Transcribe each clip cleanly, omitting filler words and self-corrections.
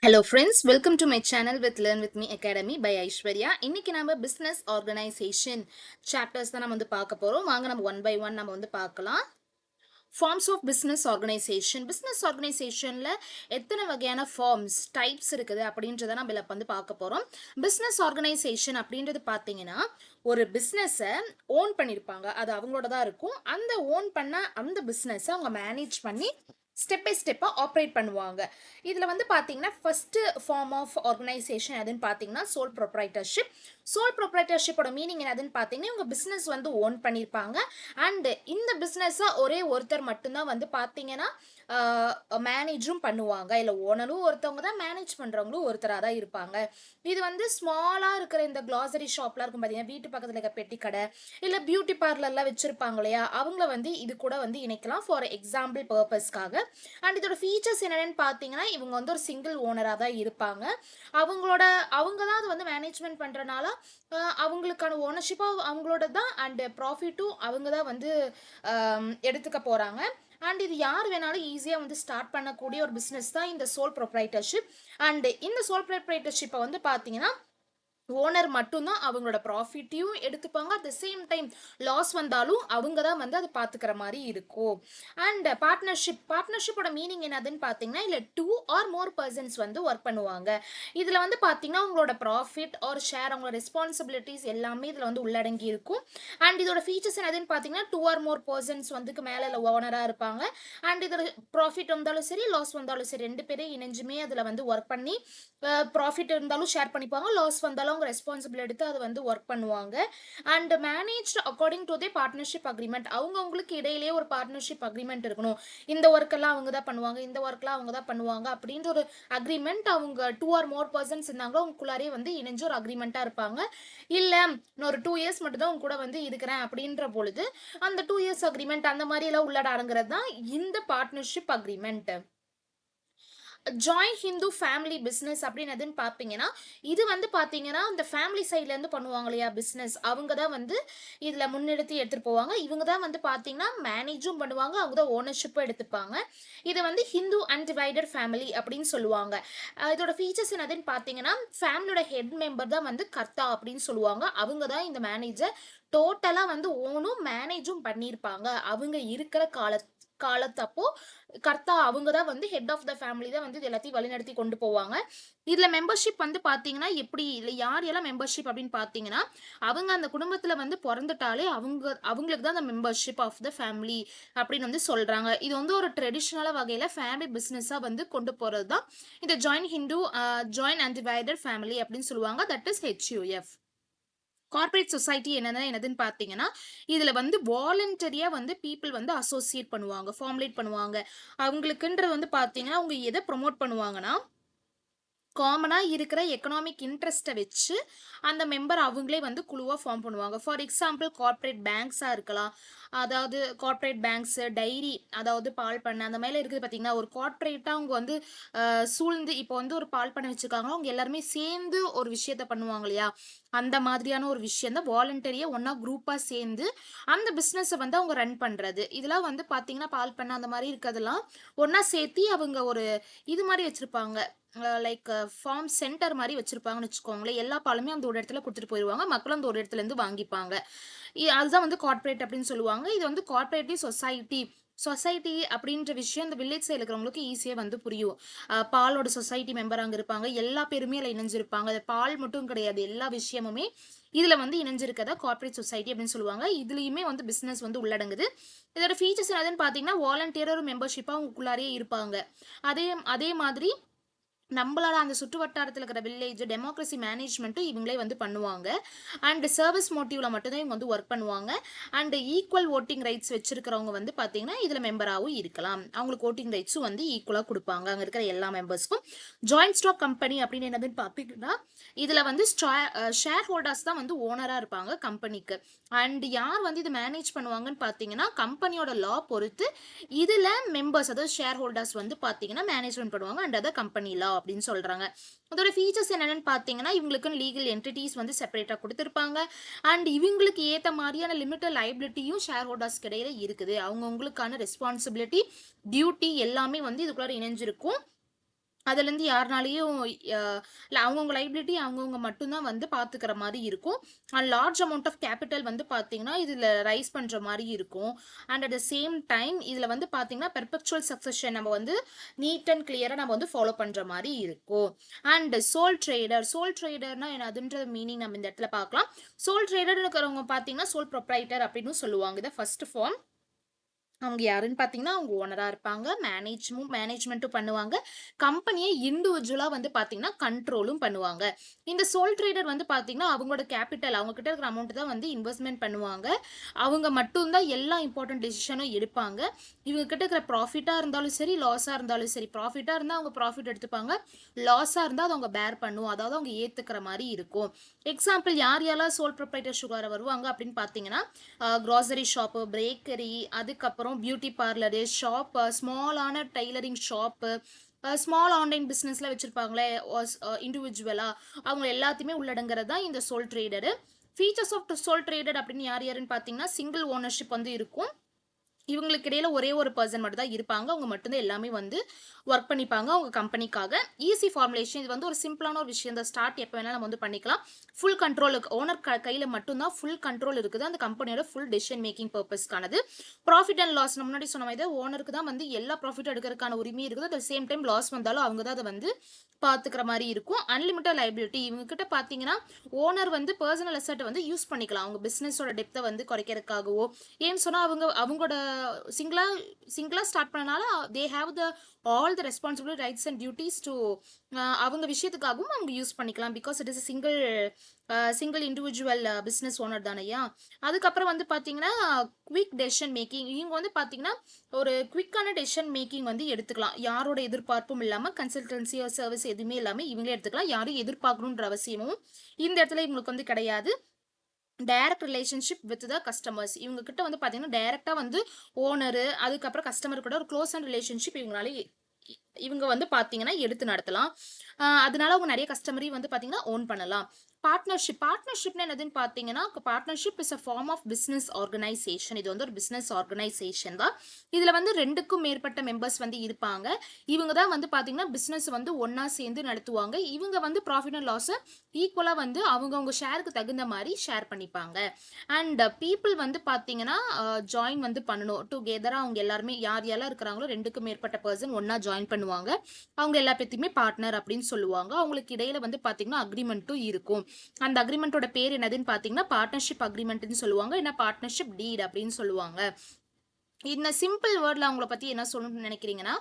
Hello friends, welcome to my channel with Learn With Me Academy by Aishwarya. இன்னைக்கு நாம business organization chapters தான் நம்ம வந்து பார்க்க போறோம். வாங்க நம்ம one by one நம்ம வந்து பார்க்கலாம். Forms of business organization. Business organizationல எத்தனை வகையான forms, types இருக்குது அப்படின்றத நம்ம இப்ப வந்து பார்க்க போறோம். Business organization அப்படின்றது பார்த்தீங்கன்னா ஒரு பிஸ்னஸை ஓன் பண்ணியிருப்பாங்க. அது அவங்களோட தான் இருக்கும். அந்த ஓன் பண்ண அந்த பிஸ்னஸை அவங்க மேனேஜ் பண்ணி ஸ்டெப் பை ஸ்டெப்பாக ஆப்ரேட் பண்ணுவாங்க. இதில் வந்து பார்த்தீங்கன்னா ஃபஸ்ட்டு ஃபார்ம் ஆஃப் ஆர்கனைசேஷன் எதுன்னு பார்த்தீங்கன்னா சோல் ப்ரொப்ரைட்டர்ஷிப். சோல் ப்ரொப்ரைட்டர்ஷிப்போட மீனிங் என்னதுன்னு பார்த்தீங்கன்னா இவங்க பிஸ்னஸ் வந்து ஓன் பண்ணியிருப்பாங்க. அண்டு இந்த பிஸ்னஸை ஒரே ஒருத்தர் மட்டும்தான் வந்து பார்த்தீங்கன்னா மேனேஜும் பண்ணுவாங்க. இல்லை ஓனரும் ஒருத்தவங்க தான், மேனேஜ் பண்ணுறவங்களும் ஒருத்தராக தான் இருப்பாங்க. இது வந்து ஸ்மாலாக இருக்கிற இந்த க்ளாசரி ஷாப்லாம் இருக்கும் பார்த்தீங்கன்னா, வீட்டு பக்கத்தில் இருக்க பெட்டி கடை இல்லை பியூட்டி பார்லர்லாம் வச்சுருப்பாங்க இல்லையா, அவங்கள வந்து இது கூட வந்து இணைக்கலாம் ஃபார் எக்ஸாம்பிள் பர்பஸ்க்காக. அண்ட் இதோட ஃபீச்சர்ஸ் என்னென்னு பார்த்தீங்கன்னா இவங்க வந்து ஒரு சிங்கிள் ஓனராக தான் இருப்பாங்க. அவங்க தான் அது வந்து மேனேஜ்மெண்ட் பண்ணுறனால அவங்களுக்கான ஓனர்ஷிப்பாக அவங்களோட தான், அண்டு ப்ராஃபிட்டும் அவங்க தான் வந்து எடுத்துக்க போகிறாங்க. அண்ட் இது யார் வேணாலும் ஈஸியாக வந்து ஸ்டார்ட் பண்ணக்கூடிய ஒரு பிஸ்னஸ் தான் இந்த சோல் ப்ரொப்ரைட்டர்ஷிப். அண்ட் இந்த சோல் ப்ரொப்ரைட்டர்ஷிப்பை வந்து பார்த்தீங்கன்னா ஓனர் மட்டும்தான் அவங்களோட ப்ராஃபிட்டையும் எடுத்துப்பாங்க. At the same time loss வந்தாலும் அவங்க தான் வந்து அதை பார்த்துக்கிற மாதிரி இருக்கும். அண்ட் பார்ட்னர்ஷிப்போட மீனிங் என்னதுன்னு பார்த்தீங்கன்னா இல்லை 2 or more பர்சன்ஸ் வந்து ஒர்க் பண்ணுவாங்க. இதில் வந்து பார்த்தீங்கன்னா அவங்களோட ப்ராஃபிட் ஆர் ஷேர், அவங்களோட ரெஸ்பான்சிபிலிட்டிஸ் எல்லாமே இதில் வந்து உள்ளடங்கி இருக்கும். அண்ட் இதோட ஃபீச்சர்ஸ் என்னதுன்னு பார்த்தீங்கன்னா 2 or more பர்சன்ஸ் வந்துக்கு மேலே ஓனராக இருப்பாங்க. அண்ட் இதோட ப்ராஃபிட் வந்தாலும் சரி, லாஸ் வந்தாலும் சரி, 2 பேரும் இணைஞ்சுமே அதில் வந்து ஒர்க் பண்ணி ப்ராஃபிட் இருந்தாலும் ஷேர் பண்ணிப்பாங்க, லாஸ் வந்தாலும் அவங்க ரெஸ்பான்சிபிள் எடுத்து அதை வந்து ஒர்க் பண்ணுவாங்க. And managed according to the partnership agreement. அவங்களுக்கு இடையிலேயே ஒரு பார்ட்னர்ஷிப் அக்ரிமெண்ட் இருக்கணும். இந்த ஒர்க்கெல்லாம் அவங்க தான் பண்ணுவாங்க, இந்த ஒர்க்லாம் அவங்க தான் பண்ணுவாங்க அப்படின்ற ஒரு அக்ரிமெண்ட். அவங்க 2 or more பர்சன்ஸ் இருந்தாங்களோ அவங்களுக்குள்ளாரே வந்து இணைஞ்சு ஒரு அக்ரிமெண்ட்டாக இருப்பாங்க. இல்லை நான் ஒரு 2 years மட்டும் தான் உங்க கூட வந்து இருக்கிறேன் அப்படின்ற பொழுது அந்த 2 years அக்ரிமெண்ட் அந்த மாதிரி எல்லாம் உள்ளாட அடங்குறது தான் இந்த partnership agreement. Joint Hindu family business அப்படின்னு எதுன்னு பார்ப்பீங்கன்னா இது வந்து பார்த்தீங்கன்னா இந்த ஃபேமிலி சைட்லேருந்து பண்ணுவாங்க இல்லையா பிஸ்னஸ், அவங்க தான் வந்து இதில் முன்னெடுத்து எடுத்துகிட்டு போவாங்க. இவங்க தான் வந்து பார்த்தீங்கன்னா மேனேஜும் பண்ணுவாங்க, அவங்க தான் ஓனர்ஷிப்பும் எடுத்துப்பாங்க. இதை வந்து ஹிந்து அன்டிவைடட் ஃபேமிலி அப்படின்னு சொல்லுவாங்க. இதோட ஃபீச்சர்ஸ் என்னதுன்னு பார்த்தீங்கன்னா ஃபேமிலியோட ஹெட் மெம்பர் தான் வந்து கர்த்தா அப்படின்னு சொல்லுவாங்க. அவங்க தான் இந்த மேனேஜர் டோட்டலாக வந்து ஓனும் மேனேஜும் பண்ணியிருப்பாங்க. அவங்க இருக்கிற காலத்தப்போ கர்த்தா அவங்க தான் வந்து ஹெட் ஆஃப் த ஃபேமிலி தான் வந்து இது எல்லாத்தையும் வழிநடத்தி கொண்டு போவாங்க. இதில் மெம்பர்ஷிப் வந்து பார்த்தீங்கன்னா எப்படி இல்லை யார் எல்லாம் மெம்பர்ஷிப் அப்படின்னு பார்த்தீங்கன்னா அவங்க அந்த குடும்பத்தில் வந்து பிறந்துட்டாலே அவங்களுக்கு தான் அந்த மெம்பர்ஷிப் ஆஃப் த ஃபேமிலி அப்படின்னு வந்து சொல்கிறாங்க. இது வந்து ஒரு ட்ரெடிஷ்னலாக வகையில் ஃபேமிலி பிஸ்னஸாக வந்து கொண்டு போகிறது தான் இந்த ஜாயிண்ட் அன்டிவைடட் ஃபேமிலி அப்படின்னு சொல்லுவாங்க. That is HUF. Corporate society என்னதுன்னு பார்த்தீங்கன்னா இதில் வந்து வாலண்டரியாக வந்து பீப்புள் வந்து அசோசியேட் பண்ணுவாங்க, ஃபார்முலேட் பண்ணுவாங்க. அவங்களுக்குன்றது வந்து பார்த்தீங்கன்னா அவங்க எதை ப்ரொமோட் பண்ணுவாங்கன்னா காமனாக இருக்கிற எக்கனாமிக் இன்ட்ரெஸ்ட்டை வச்சு அந்த மெம்பர் அவங்களே வந்து குழுவாக ஃபார்ம் பண்ணுவாங்க. ஃபார் எக்ஸாம்பிள் கார்ப்பரேட் பேங்க்ஸாக இருக்கலாம். அதாவது கார்ப்பரேட் பேங்க்ஸு, டைரி, அதாவது பால் பண்ணை அந்த மாதிரி இருக்குது பார்த்தீங்கன்னா ஒரு கார்ப்பரேட்டாக அவங்க வந்து சூழ்ந்து இப்போ வந்து ஒரு பால் பண்ணை வச்சுருக்காங்க, அவங்க எல்லாருமே சேர்ந்து ஒரு விஷயத்த பண்ணுவாங்க இல்லையா, அந்த மாதிரியான ஒரு விஷயம் தான் வாலண்டரியாக ஒன்றா குரூப்பாக சேர்ந்து அந்த பிஸ்னஸை வந்து அவங்க ரன் பண்ணுறது. இதெல்லாம் வந்து பார்த்தீங்கன்னா பால் பண்ணை அந்த மாதிரி இருக்கிறதெல்லாம் ஒன்றா சேர்த்தி அவங்க ஒரு இது மாதிரி வச்சுருப்பாங்க, லைக் ஃபார்ம் சென்டர் மாதிரி வச்சுருப்பாங்கன்னு வச்சுக்கோங்களேன். எல்லா பாலுமே அந்த ஒரு இடத்துல கொடுத்துட்டு போயிடுவாங்க, மக்களும் அந்த ஒரு இடத்துலேருந்து வாங்கிப்பாங்க. அதுதான் வந்து கார்ப்பரேட் அப்படின்னு சொல்லுவாங்க. இது வந்து கார்ப்பரேட்டிவ் சொசைட்டி அப்படின்ற விஷயம் இந்த வில்லேஜ் சைடில் இருக்கிறவங்களுக்கு ஈஸியாக வந்து புரியும். பாலோட சொசைட்டி மெம்பர் அங்கே இருப்பாங்க, எல்லா பேருமே அதில் இணைஞ்சிருப்பாங்க. அது பால் மட்டும் கிடையாது, எல்லா விஷயமுமே இதில் வந்து இணைஞ்சிருக்கதா கார்ப்பரேட் சொசைட்டி அப்படின்னு சொல்லுவாங்க. இதுலேயுமே வந்து பிஸ்னஸ் வந்து உள்ளடங்குது. இதோட ஃபீச்சர்ஸ் என்னதுன்னு பார்த்தீங்கன்னா வாலண்டியர் ஒரு மெம்பர்ஷிப்பாக அவங்களுக்குள்ளாரே இருப்பாங்க. அதே மாதிரி நம்மளோட அந்த சுற்று வட்டாரத்தில் இருக்கிற வில்லேஜ் டெமோக்ரஸி மேனேஜ்மெண்ட்டும் இவங்களே வந்து பண்ணுவாங்க. அண்ட் சர்வீஸ் மோட்டிவ்ல மட்டும்தான் இவங்க வந்து ஒர்க் பண்ணுவாங்க. அண்ட் ஈக்குவல் ஓட்டிங் ரைட்ஸ் வச்சிருக்கிறவங்க வந்து பார்த்தீங்கன்னா இதில் மெம்பராகவும் இருக்கலாம். அவங்களுக்கு ஓட்டிங் ரைட்ஸும் வந்து ஈக்குவலாக கொடுப்பாங்க அங்கே இருக்கிற எல்லா மெம்பர்ஸ்க்கும். ஜாயிண்ட் ஸ்டாக் கம்பெனி அப்படின்னு என்னதுன்னு பார்த்தீங்கன்னா இதில் வந்து ஷேர் ஹோல்டர்ஸ் தான் வந்து ஓனராக இருப்பாங்க கம்பெனிக்கு. அண்ட் யார் வந்து இது மேனேஜ் பண்ணுவாங்கன்னு பார்த்தீங்கன்னா கம்பெனியோட லா பொறுத்து இதில் மெம்பர்ஸ், அதாவது ஷேர் ஹோல்டர்ஸ் வந்து பார்த்தீங்கன்னா மேனேஜ்மெண்ட் பண்ணுவாங்க. அண்ட் அதை கம்பெனி லா அப்படின்னு சொல்றாங்க. அதோட ஃபீச்சர்ஸ் என்னன்னு பார்த்தீங்கன்னா இவங்களுக்கு லீகல் என்டிட்டிஸ் வந்து செப்பரேட்டாக கொடுத்துருப்பாங்க. அண்ட் இவங்களுக்கு ஏற்ற மாதிரியான லிமிட்டட் லைபிலிட்டியும் ஷேர் ஹோல்டர்ஸ் இடையில இருக்குது. அவங்கவுங்களுக்கான ரெஸ்பான்சிபிலிட்டி, டியூட்டி எல்லாமே வந்து இதுக்குள்ள இணைஞ்சிருக்கும். அதுலேருந்து யாருனாலயும் அ இல்ல அவங்கவங்க லைபிலிட்டி அவங்கவங்க மட்டும் தான் வந்து பார்த்துக்கிற மாரி இருக்கும். And large amount of capital வந்து பார்த்தீங்கன்னா, இதுல ரைஸ் பண்ற மாரி இருக்கும். And at the same time இதுல வந்து பார்த்தீங்கன்னா, பெர்பெக்சுவல் சக்சஷன் நம்ம வந்து நீட் அண்ட் கிளியரா நம்ம வந்து ஃபாலோ பண்ற மாரி இருக்கும். அண்ட் சோல் ட்ரேடர்னா என்னதுன்ற மீனிங் நம்ம இந்த இடத்துல பார்க்கலாம். சோல் ட்ரேடர்ன்னு இருக்கிறவங்க பார்த்தீங்கன்னா, சோல் ப்ரொப்ரைட்டர் அப்படின்னு சொல்லுவாங்க. இத ஃபர்ஸ்ட் ஃபார்ம். அவங்க யாருன்னு பார்த்தீங்கன்னா, அவங்க ஓனரா இருப்பாங்க. மேனேஜ்மென்ட்டும் பண்ணுவாங்க. கம்பெனிய இண்டிவிஜுவலா வந்து பார்த்தீங்கன்னா, கண்ட்ரோலும் பண்ணுவாங்க. இந்த சோல் ட்ரேடர் வந்து பார்த்தீங்கன்னா, அவங்களோட கேப்பிட்டல் அவங்க கிட்ட இருக்கிற அமௌண்ட் தான் வந்து இன்வெஸ்ட்மென்ட் பண்ணுவாங்க. அவங்க மட்டும் தான் எல்லா இம்பார்ட்டன்ட் டெசிஷனும் எடுப்பாங்க. இவங்க கிட்ட இருக்கிற ப்ராஃபிட்டா இருந்தாலும் சரி, லாஸா இருந்தாலும் சரி, ப்ராஃபிட்டா இருந்தா அவங்க ப்ராஃபிட் எடுத்துப்பாங்க. லாஸா இருந்தா அத அவங்க பேர் பண்ணும். அதாவது அவங்க ஏத்துக்கிற மாரி இருக்கும். எக்ஸாம்பிள் யார் யாரெல்லாம் சோல் ப்ரொப்ரைட்டர்ஷிப்ல வருவாங்க அப்படின்னு பார்த்தீங்கன்னா, கிராசரி ஷாப்பு, பேக்கரி, அதுக்கப்புறம் பியூட்டி பார்லரு, ஷாப்பு, ஸ்மாலான டெய்லரிங் ஷாப்பு, ஸ்மால் ஆன்லைன் பிஸ்னஸ்லாம் வச்சிருப்பாங்களே இண்டிவிஜுவலா, அவங்க எல்லாத்தையுமே உள்ளடங்குறது தான் இந்த sole trader. Features of sole traded அப்படின்னு யார் யாருன்னு பார்த்தீங்கன்னா, சிங்கிள் ஓனர்ஷிப் வந்து இருக்கும். இவங்களுக்கு இடையில ஒரே ஒரு பர்சன் மட்டும் தான் இருப்பாங்க. அவங்க மட்டும் தான் எல்லாமே வந்து ஒர்க் பண்ணிப்பாங்க அவங்க கம்பெனிக்காக. ஈஸி ஃபார்முலேஷன் இது வந்து ஒரு சிம்பிளான ஒரு விஷயம் தான். ஸ்டார்ட் எப்போ வேணாலும் நம்ம வந்து பண்ணிக்கலாம். ஃபுல் கண்ட்ரோல் ஓனர் கையில மட்டும் தான் ஃபுல் கண்ட்ரோல் இருக்குது. அந்த கம்பெனியோட ஃபுல் டெசிஷன் மேக்கிங் பர்பஸ்க்கானது. ப்ராஃபிட் அண்ட் லாஸ் நம்ம முன்னாடி சொன்ன மாதிரி ஓனருக்கு தான் வந்து எல்லா ப்ராஃபிட் எடுக்கிறதுக்கான உரிமை இருக்குது. அட் சேம் டைம் லாஸ் வந்தாலும் அவங்க தான் அதை வந்து பார்த்துக்கிற மாதிரி இருக்கும். அன்லிமிட்டட் லைபிலிட்டி இவங்க கிட்ட பார்த்தீங்கன்னா, ஓனர் வந்து பர்சனல் அசெட் வந்து யூஸ் பண்ணிக்கலாம். அவங்க பிசினஸோட டெப்த்தை வந்து குறைக்கிறதுக்காகவோ, ஏன்னு சொன்னா அவங்களோட சிங்கிளா சிங்கிளா ஸ்டார்ட் பண்ணனால they have the all the responsibility rights and duties to அவங்க விஷயத்துக்காகவும் அவங்க யூஸ் பண்ணிக்கலாம். Because it is single individual business owner தானையா. அதுக்கப்புறம் வந்து பார்த்தீங்கன்னா, குவிக் டெசிஷன் மேக்கிங் இவங்க வந்து பார்த்தீங்கன்னா, ஒரு குவிக்கான டெசிஷன் மேக்கிங் வந்து எடுத்துக்கலாம். யாரோட எதிர்பார்ப்பும் இல்லாமல் கன்சல்டன்சி சர்வீஸ் எதுவுமே இல்லாமல் இவங்களே எடுத்துக்கலாம். யாரும் எதிர்பார்க்கணுன்ற அவசியமும் இந்த இடத்துல இவங்களுக்கு வந்து கிடையாது. Direct relationship with the customers இவங்க கிட்ட வந்து பாத்தீங்கன்னா டைரக்டா வந்து ஓனரு அதுக்கப்புறம் கஸ்டமர் கூட ஒரு க்ளோஸ் அண்ட் ரிலேஷன்ஷிப் இவங்களால இவங்க வந்து பாத்தீங்கன்னா எடுத்து நடத்தலாம். அதனால அவங்க நிறைய கஸ்டமரையும் வந்து பாத்தீங்கன்னா ஓன் பண்ணலாம். பார்ட்னர்ஷிப்னா என்னதுன்னு பாத்தீங்கன்னா, partnership is a form of business organisation. இது வந்து ஒரு பிசினஸ் ஆர்கனைசேஷன் தான். இதுல வந்து 2க்கும் மேற்பட்ட மெம்பர்ஸ் வந்து இருப்பாங்க. இவங்க தான் வந்து பாத்தீங்கன்னா பிசினஸ் வந்து ஒன்னா சேர்ந்து நடத்துவாங்க. இவங்க வந்து ப்ராஃபிட் அண்ட் லாஸ் ஈக்குவலா வந்து அவங்கவுங்க ஷேருக்கு தகுந்த மாதிரி ஷேர் பண்ணிப்பாங்க. அண்ட் பீப்புள் வந்து பாத்தீங்கன்னா ஜாயின் வந்து பண்ணணும். டுகெதரா அவங்க எல்லாருமே யார் யாரெல்லாம் இருக்கிறாங்களோ 2க்கும் மேற்பட்ட பர்சன் ஒன்னா ஜாயின் பண்ணுவாங்க. அவங்க எல்லா பேத்தையுமே பார்ட்னர் அப்படின்னு சொல்லுவாங்க. அவங்களுக்கு இடையில வந்து பாத்தீங்கன்னா அக்ரிமெண்ட்டும் இருக்கும். அந்த அக்ரிமெண்டோட பேர் என்னதுன்னு பாத்தீங்கன்னா பார்ட்னர்ஷிப் அக்ரிமெண்ட்னு சொல்லுவாங்க. என்ன பார்ட்னர்ஷிப் டீட் அப்படின்னு சொல்லுவாங்க. இந்த சிம்பிள் வேர்ட்ல அவங்கள பத்தி என்ன சொல்லணும்னு நினைக்கிறீங்கன்னா,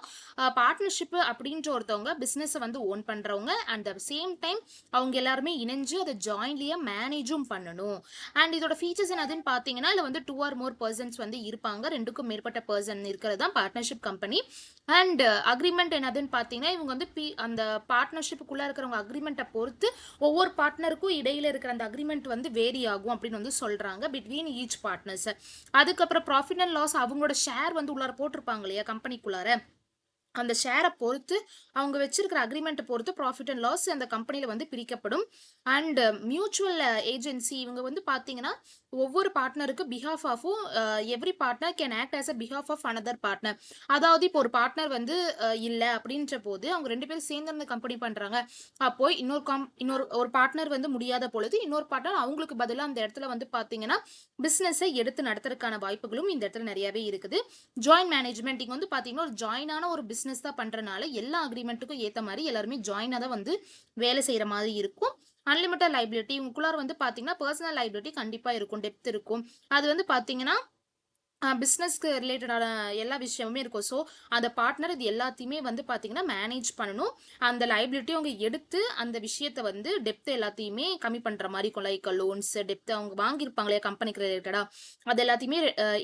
பார்ட்னர்ஷிப் அப்படின்ற ஒருத்தவங்க பிசினஸ் வந்து ஓன் பண்றவங்க. அண்ட் அட் சேம் டைம் அவங்க எல்லாருமே இணைஞ்சு அதை ஜாயின்லியா மேனேஜும் பண்ணணும். அண்ட் இதோட ஃபீச்சர்ஸ் என்னதுன்னு பாத்தீங்கன்னா, இதுல வந்து 2 ஆர் மோர் பர்சன்ஸ் வந்து இருப்பாங்க. 2க்கும் மேற்பட்ட பர்சன் இருக்கிறது தான் பார்ட்னர்ஷிப் கம்பெனி. அண்ட் அக்ரிமெண்ட் என்னதுன்னு பாத்தீங்கன்னா, இவங்க வந்து அந்த பார்ட்னர்ஷிப்புக்குள்ள இருக்கிறவங்க அக்ரிமெண்ட்டை பொறுத்து ஒவ்வொரு பார்ட்னருக்கும் இடையில இருக்கிற அந்த அக்ரிமெண்ட் வந்து வேரி ஆகும் அப்படின்னு வந்து சொல்றாங்க பிட்வீன் ஈச் பார்ட்னர்ஸ். அதுக்கப்புறம் ப்ராஃபிட் அண்ட் லாஸ் அவங்களோட ஷேர் வந்து உள்ளார போட்டிருப்பாங்க இல்லையா கம்பெனிக்குள்ளார, அந்த ஷேரை பொறுத்து அவங்க வச்சிருக்கிற அக்ரிமெண்ட்டை பொறுத்து ப்ராஃபிட் அண்ட் லாஸ் அந்த கம்பெனியில் வந்து பிரிக்கப்படும். அண்ட் மியூச்சுவல் ஏஜென்சி இவங்க வந்து பார்த்தீங்கன்னா ஒவ்வொரு பார்ட்னருக்கு பிஹாஃப் ஆஃபும் every partner can act as a behalf of another partner. அதாவது இப்போ ஒரு பார்ட்னர் வந்து இல்லை அப்படின்ற போது அவங்க 2 பேரும் சேர்ந்து அந்த கம்பெனி பண்ணுறாங்க. அப்போ இன்னொரு ஒரு பார்ட்னர் வந்து முடியாத பொழுது இன்னொரு பார்ட்னர் அவங்களுக்கு பதிலாக அந்த இடத்துல வந்து பார்த்தீங்கன்னா பிஸ்னஸை எடுத்து நடத்துறதுக்கான வாய்ப்புகளும் இந்த இடத்துல நிறையவே இருக்குது. ஜாயின் மேனேஜ்மெண்ட் இங்கே வந்து பார்த்தீங்கன்னா ஒரு ஜாயினான ஒரு பிஸ்னஸ் தான் பண்ணுறனால எல்லா அக்ரிமெண்ட்டுக்கும் ஏற்ற மாதிரி எல்லாருமே ஜாயினாக தான் வந்து வேலை செய்கிற மாதிரி இருக்கும். அன்லிமிட்டட் லைபிலிட்டி உங்களுக்குள்ளார வந்து பார்த்தீங்கன்னா பர்சனல் லைபிலிட்டி கண்டிப்பாக இருக்கும், டெப்த் இருக்கும். அது வந்து பார்த்தீங்கன்னா பிஸ்னஸ்க்கு ரிலேட்டடான எல்லா விஷயமுமே இருக்கும். ஸோ அந்த பார்ட்னர் இது எல்லாத்தையுமே வந்து பார்த்தீங்கன்னா மேனேஜ் பண்ணணும். அந்த லைபிலிட்டி அவங்க எடுத்து அந்த விஷயத்தை வந்து டெப்த் எல்லாத்தையுமே கம்மி பண்ணுற மாதிரி இருக்கும். லைக் லோன்ஸ் டெப்த் அவங்க வாங்கியிருப்பாங்களே கம்பெனிக்கு ரிலேட்டடாக அது எல்லாத்தையுமே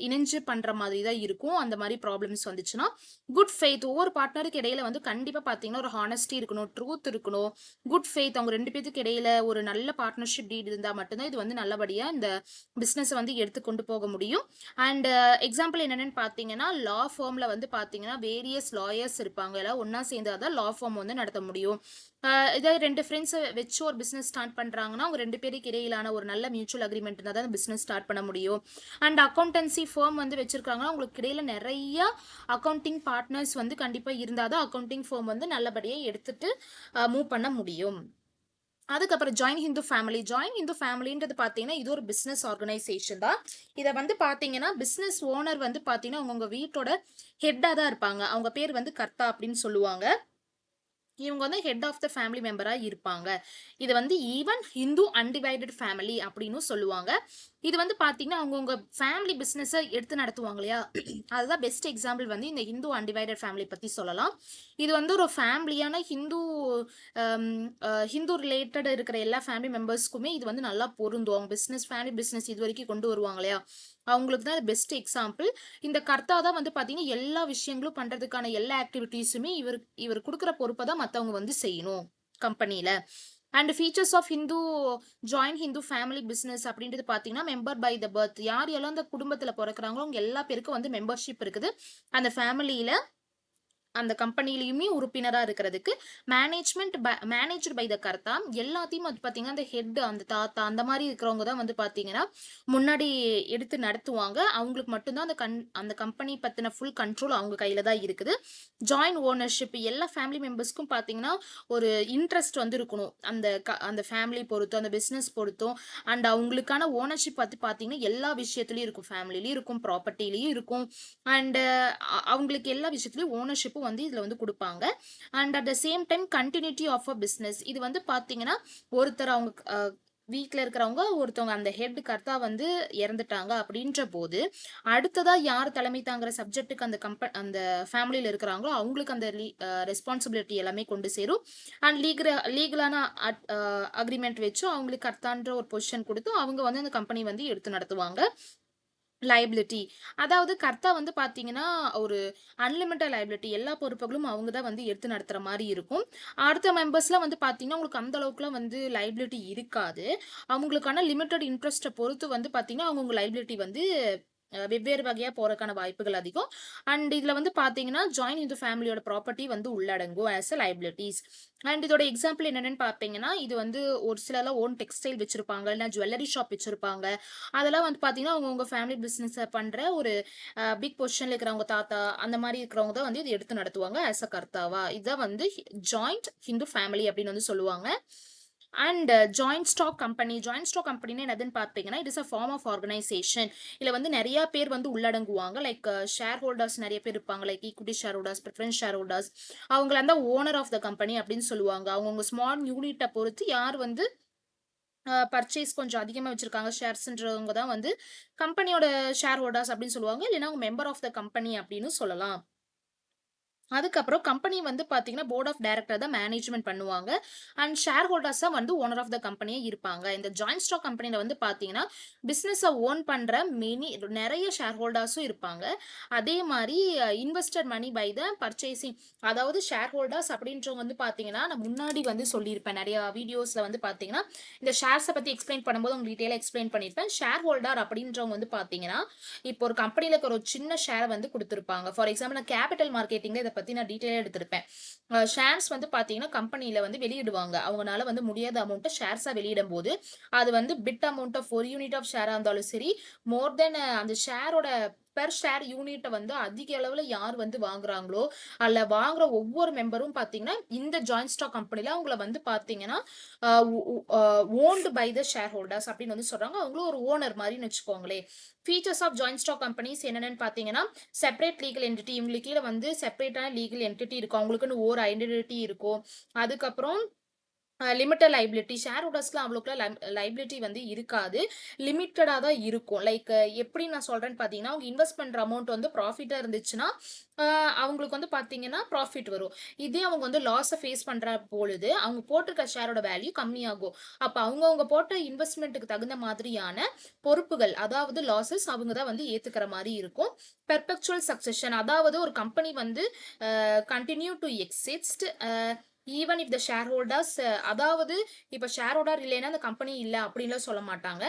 இணைஞ்சு பண்ணுற மாதிரி தான் இருக்கும். அந்த மாதிரி ப்ராப்ளம்ஸ் வந்துச்சுன்னா குட் ஃபெய்த் ஒவ்வொரு பார்ட்னருக்கு இடையில வந்து கண்டிப்பாக பார்த்தீங்கன்னா ஒரு ஹானஸ்டி இருக்கணும், ட்ரூத் இருக்கணும், குட் ஃபெய்த் அவங்க 2 பேருக்கு இடையில ஒரு நல்ல பார்ட்னர்ஷிப் டீட் இருந்தால் மட்டும்தான் இது வந்து நல்லபடியாக இந்த பிஸ்னஸை வந்து எடுத்து கொண்டு போக முடியும். அண்ட் எக்ஸாம்பிள் என்னென்னு பார்த்தீங்கன்னா, லா ஃபார்ம்ல வந்து பார்த்தீங்கன்னா, வேரியஸ் லாயர்ஸ் இருப்பாங்க. எல்லாம் ஒண்ணா சேர்ந்தா தான் லா ஃபார்ம் வந்து நடத்த முடியும். இதே 2 ஃப்ரெண்ட்ஸ வச்சு ஒரு பிசினஸ் ஸ்டார்ட் பண்றாங்கன்னா, அவங்க 2 பேருக்கு இடையிலான ஒரு நல்ல மியூச்சுவல் அக்ரீமெண்ட் இருந்தா தான் பிசினஸ் ஸ்டார்ட் பண்ண முடியும். அண்ட் அக்கவுண்டன்சி ஃபர்ம் வந்து வச்சிருக்காங்கன்னா, உங்களுக்கு இடையில நெறைய அக்கவுண்டிங் பார்ட்னர்ஸ் வந்து கண்டிப்பா இருந்தா தான் அக்கவுண்டிங் ஃபர்ம் வந்து நல்லபடியா எடுத்துட்டு மூவ் பண்ண முடியும். அதுக்கப்புறம் joint Hindu family. Joint Hindu ஃபேமிலின்றது பார்த்தீங்கன்னா, இது ஒரு பிசினஸ் ஆர்கனைசேஷன் தான். இத வந்து பார்த்தீங்கன்னா, பிசினஸ் ஓனர் வந்து பார்த்தீங்கன்னா, அவங்கவங்க வீட்டோட ஹெட்டா தான் இருப்பாங்க. அவங்க பேர் வந்து கர்த்தா அப்படின்னு சொல்லுவாங்க. இவங்க வந்து ஹெட் ஆஃப் த ஃபேமிலி மெம்பரா இருப்பாங்க. இது வந்து ஈவன் ஹிந்து அன்டிவைடட் ஃபேமிலி அப்படின்னு சொல்லுவாங்க. இது வந்து பார்த்தீங்கன்னா, அவங்கவங்க ஃபேமிலி பிசினஸ எடுத்து நடத்துவாங்க இல்லையா? அதுதான் பெஸ்ட் எக்ஸாம்பிள் வந்து இந்த ஹிந்து அன்டிவைடட் ஃபேமிலி பத்தி சொல்லலாம். இது வந்து ஒரு ஃபேமிலியான அம் ஹிந்து ரிலேட்டட் இருக்கிற எல்லா ஃபேமிலி மெம்பர்ஸ்க்குமே இது வந்து நல்லா பொருந்தும். அவங்க ஃபேமிலி பிசினஸ் இதுவரைக்கும் கொண்டு வருவாங்க இல்லையா? அவங்களுக்கு தான் பெஸ்ட் எக்ஸாம்பிள். இந்த கர்த்தா தான் வந்து பார்த்தீங்கன்னா, எல்லா விஷயங்களும் பண்றதுக்கான எல்லா ஆக்டிவிட்டீஸுமே இவர் குடுக்குற பொறுப்ப தான் மத்தவங்க வந்து செய்யணும் கம்பெனில. And features of join Hindu family business அப்படின்றது பார்த்தீங்கன்னா, மெம்பர் பை த பர்த். யார் எல்லாம் அந்த குடும்பத்துல பொறக்குறாங்களோ, அவங்க எல்லா பேருக்கும் வந்து மெம்பர்ஷிப் இருக்குது. அந்த ஃபேமிலியில அந்த கம்பெனிலயுமே உறுப்பினரா இருக்கிறதுக்கு மேனேஜ்டு பை த கர்த்தா. எல்லாத்தையும் வந்து பார்த்தீங்கன்னா, அந்த ஹெட், அந்த தாத்தா அந்த மாரி இருக்கிறவங்க தான் வந்து பார்த்தீங்கன்னா, முன்னாடி எடுத்து நடத்துவாங்க. அவங்களுக்கு மட்டும் தான் அந்த கம்பெனி பத்தின ஃபுல் கண்ட்ரோல் அவங்க கையில தான் இருக்குது. ஜாயின் ஓனர்ஷிப் எல்லா ஃபேமிலி மெம்பர்ஸ்க்கும் பார்த்தீங்கன்னா, ஒரு இன்ட்ரெஸ்ட் வந்து இருக்கணும். அந்த ஃபேமிலி பொறுத்தும், அந்த பிசினஸ் பொறுத்தும் அண்ட் அவங்களுக்கான ஓனர்ஷிப் பத்தி பார்த்தீங்கன்னா, எல்லா விஷயத்துலயும் இருக்கும். ஃபேமிலிலயும் இருக்கும், ப்ராப்பர்ட்டிலயும் இருக்கும். அண்ட் அவங்களுக்கு எல்லா விஷயத்துலயும் ஓனர்ஷிப்பும் வந்து இதுல வந்து குடுப்பாங்க. And at the same time continuity of a business. இது வந்து பாத்தீங்கன்னா, ஒருத்தர் அவங்க வீட்ல இருக்கிறவங்க ஒருத்தவங்க அந்த ஹெட் கர்த்தா வந்து இறந்துட்டாங்க அப்படின்ற போது, அடுத்ததா யார் தலைமை தாங்குற சப்ஜெக்ட்டுக்கு அந்த ஃபேமிலியில இருக்கிறாங்களோ அவங்களுக்கு அந்த ரெஸ்பான்சிபிலிட்டி எல்லாமே கொண்டு சேரும். அண்ட் லீகலான அக்ரிமெண்ட் வச்சு அவங்களுக்கு கர்த்தான்ற ஒரு பொசிஷன் கொடுத்து அவங்க வந்து அந்த கம்பெனி வந்து எடுத்து நடத்துவாங்க. லைபிலிட்டி. அதாவது கர்த்தா வந்து பார்த்தீங்கன்னா, ஒரு அன்லிமிட்டட் லைபிலிட்டி. எல்லா பொறுப்புகளும் அவங்க தான் வந்து எடுத்து நடத்துற மாரி இருக்கும். அடுத்த மெம்பர்ஸ்லாம் வந்து பார்த்தீங்கன்னா, உங்களுக்கு அந்த அளவுக்குலாம் வந்து லைபிலிட்டி இருக்காது. அவங்களுக்கான லிமிட்டட் இன்ட்ரெஸ்ட்ட பொறுத்து வந்து பார்த்தீங்கன்னா, அவங்கவங்க லைபிலிட்டி வந்து வெவ்வேறு வகையா போறதுக்கான வாய்ப்புகள் அதிகம். அண்ட் இதுல வந்து பார்த்தீங்கன்னா, ஜாயின் இன்டு ஃபேமிலியோட ப்ராப்பர்ட்டி வந்து உள்ளடங்கும் ஆஸ் அ லைபிலிட்டீஸ். அண்ட் இதோட எக்ஸாம்பிள் என்னென்னு பார்த்தீங்கன்னா, இது வந்து ஒரு சிலர்லாம் ஓன் டெக்ஸ்டைல் வச்சிருப்பாங்க. இல்ல ஜுவல்லரி ஷாப் வச்சிருப்பாங்க. அதெல்லாம் வந்து பார்த்தீங்கன்னா, அவங்கவங்க ஃபேமிலி பிசினஸ பண்ற ஒரு பிக் பொசிஷன்ல இருக்கிறவங்க தாத்தா, அந்த மாரி இருக்கிறவங்க தான் வந்து இத எடுத்து நடத்துவாங்க ஆஸ் அ கர்த்தாவா. இதான் வந்து ஜாயிண்ட் ஹிந்து ஃபேமிலி அப்படின்னு வந்து சொல்லுவாங்க. அண்ட் ஜாயிண்ட் ஸ்டாக் கம்பெனின்னா என்னதுன்னு பார்த்தீங்கன்னா, it is a form of organisation. இதுல வந்து நெறைய பேர் வந்து உள்ளடங்குவாங்க. லைக் ஷேர் ஹோல்டர்ஸ் நெறைய பேர் இருப்பாங்க. Like equity share holders, preference share holders. அவங்கள தான் ஓனர் ஆஃப் த கம்பெனி அப்படின்னு சொல்லுவாங்க. அவங்கவங்க ஸ்மால் யூனிட்ட பொறுத்து யார் வந்து பர்ச்சேஸ் கொஞ்சம் அதிகமா வச்சிருக்காங்க ஷேர்ஸ்ன்றவங்க தான் வந்து கம்பெனியோட ஷேர் ஹோல்டர்ஸ் அப்படின்னு சொல்லுவாங்க. இல்லைன்னா அவங்க மெம்பர் ஆஃப் த கம்பெனி அப்படின்னு சொல்லலாம். அதுக்கப்புறம் கம்பெனி வந்து பார்த்தீங்கன்னா, போர்ட் ஆஃப் டைரக்டர் தான் மேனேஜ்மென்ட் பண்ணுவாங்க. அண்ட் ஷேர் ஹோல்டர்ஸ் தான் வந்து ஓனர் ஆஃப் த கம்பெனியே இருப்பாங்க. இந்த ஜாயிண்ட் ஸ்டாக் கம்பெனில வந்து பார்த்தீங்கன்னா, பிசினஸ ஓன் பண்ற நெறைய ஷேர் ஹோல்டர்ஸும் இருப்பாங்க. அதே மாரி invested money by the purchasing. அதாவது ஷேர் ஹோல்டர்ஸ் அப்படின்றவங்க வந்து பார்த்தீங்கன்னா, நான் முன்னாடி வந்து சொல்லியிருப்பேன். நெறைய வீடியோஸ்ல வந்து பார்த்தீங்கன்னா, இந்த ஷேர்ஸ பத்தி எக்ஸ்பிளைன் பண்ணும்போது உங்களுக்கு டீட்டெயிலா எக்ஸ்பிளைன் பண்ணியிருப்பேன். ஷேர் ஹோல்டர் அப்படின்றவங்க வந்து பார்த்தீங்கன்னா, இப்போ ஒரு கம்பெனில இருக்கிற ஒரு சின்ன ஷேர் வந்து குடுத்திருப்பாங்க. ஃபார் எக்ஸாம்பிள் நான் கேபிட்டல் மார்க்கெட்டிங்ல இத பத்தி நான் டீட்டெயிலா எடுத்திருப்பேன். ஷேர்ஸ் வந்து பார்த்தீங்கன்னா, கம்பெனில வந்து வெளியிடுவாங்க. அவங்கனால வந்து முடியாத அமௌண்ட்ட ஷேர்ஸா வெளியிடும்போது, அது வந்து bit amount of 1 unit of ஷேரா இருந்தாலும் சரி, மோர் தென் அந்த ஷேரோட பெர் ஷேர் யூனிட்ட வந்து அதிக அளவுல யார் வந்து வாங்குறாங்களோ, அல்ல வாங்குற ஒவ்வொரு மெம்பரும் பார்த்தீங்கன்னா, இந்த ஜாயிண்ட் ஸ்டாக் கம்பெனில அவங்கள வந்து பார்த்தீங்கன்னா, அ owned by the share holders அப்படின்னு வந்து சொல்றாங்க. அவங்களும் ஒரு ஓனர் மாரின்னு வச்சுக்கோங்களேன். Features of joint stock companies என்னென்னன்னு பார்த்தீங்கன்னா, செப்பரேட் லீகல் என்டிட்டி. இவங்களுக்கு கீழ வந்து செப்பரேட்டான லீகல் என்டிட்டி இருக்கும். அவங்களுக்குன்னு ஓர் ஐடென்டிட்டி இருக்கும். அதுக்கப்புறம் லிமிட்டட் லைபிலிட்டி. ஷேர் ஹோல்டர்ஸ்க்குலாம் அவ்வளோக்குலாம் லைபிலிட்டி வந்து இருக்காது. லிமிட்டடா தான் இருக்கும். லைக் எப்படி நான் சொல்றேன்னு பார்த்தீங்கன்னா, அவங்க இன்வெஸ்ட் பண்ற அமௌண்ட் வந்து ப்ராஃபிட்டா இருந்துச்சுன்னா, அ அவங்களுக்கு வந்து பார்த்தீங்கன்னா, ப்ராஃபிட் வரும். இதே அவங்க வந்து லாஸ ஃபேஸ் பண்ற பொழுது, அவங்க போட்டிருக்க ஷேரோட வேல்யூ கம்மியாகும். அப்ப அவங்கவங்க போட்ட இன்வெஸ்ட்மென்ட்க்கு தகுந்த மாதிரியான பொறுப்புகள், அதாவது லாஸஸ் அவங்க தான் வந்து ஏத்துக்கிற மாரி இருக்கும். Perpetual succession. அதாவது ஒரு கம்பெனி வந்து continue to exist. Even if the share holders அதாவது இப்ப ஷேர் ஹோல்டர் இல்லைன்னா அந்த கம்பெனி இல்ல அப்படின்லாம் சொல்ல மாட்டாங்க.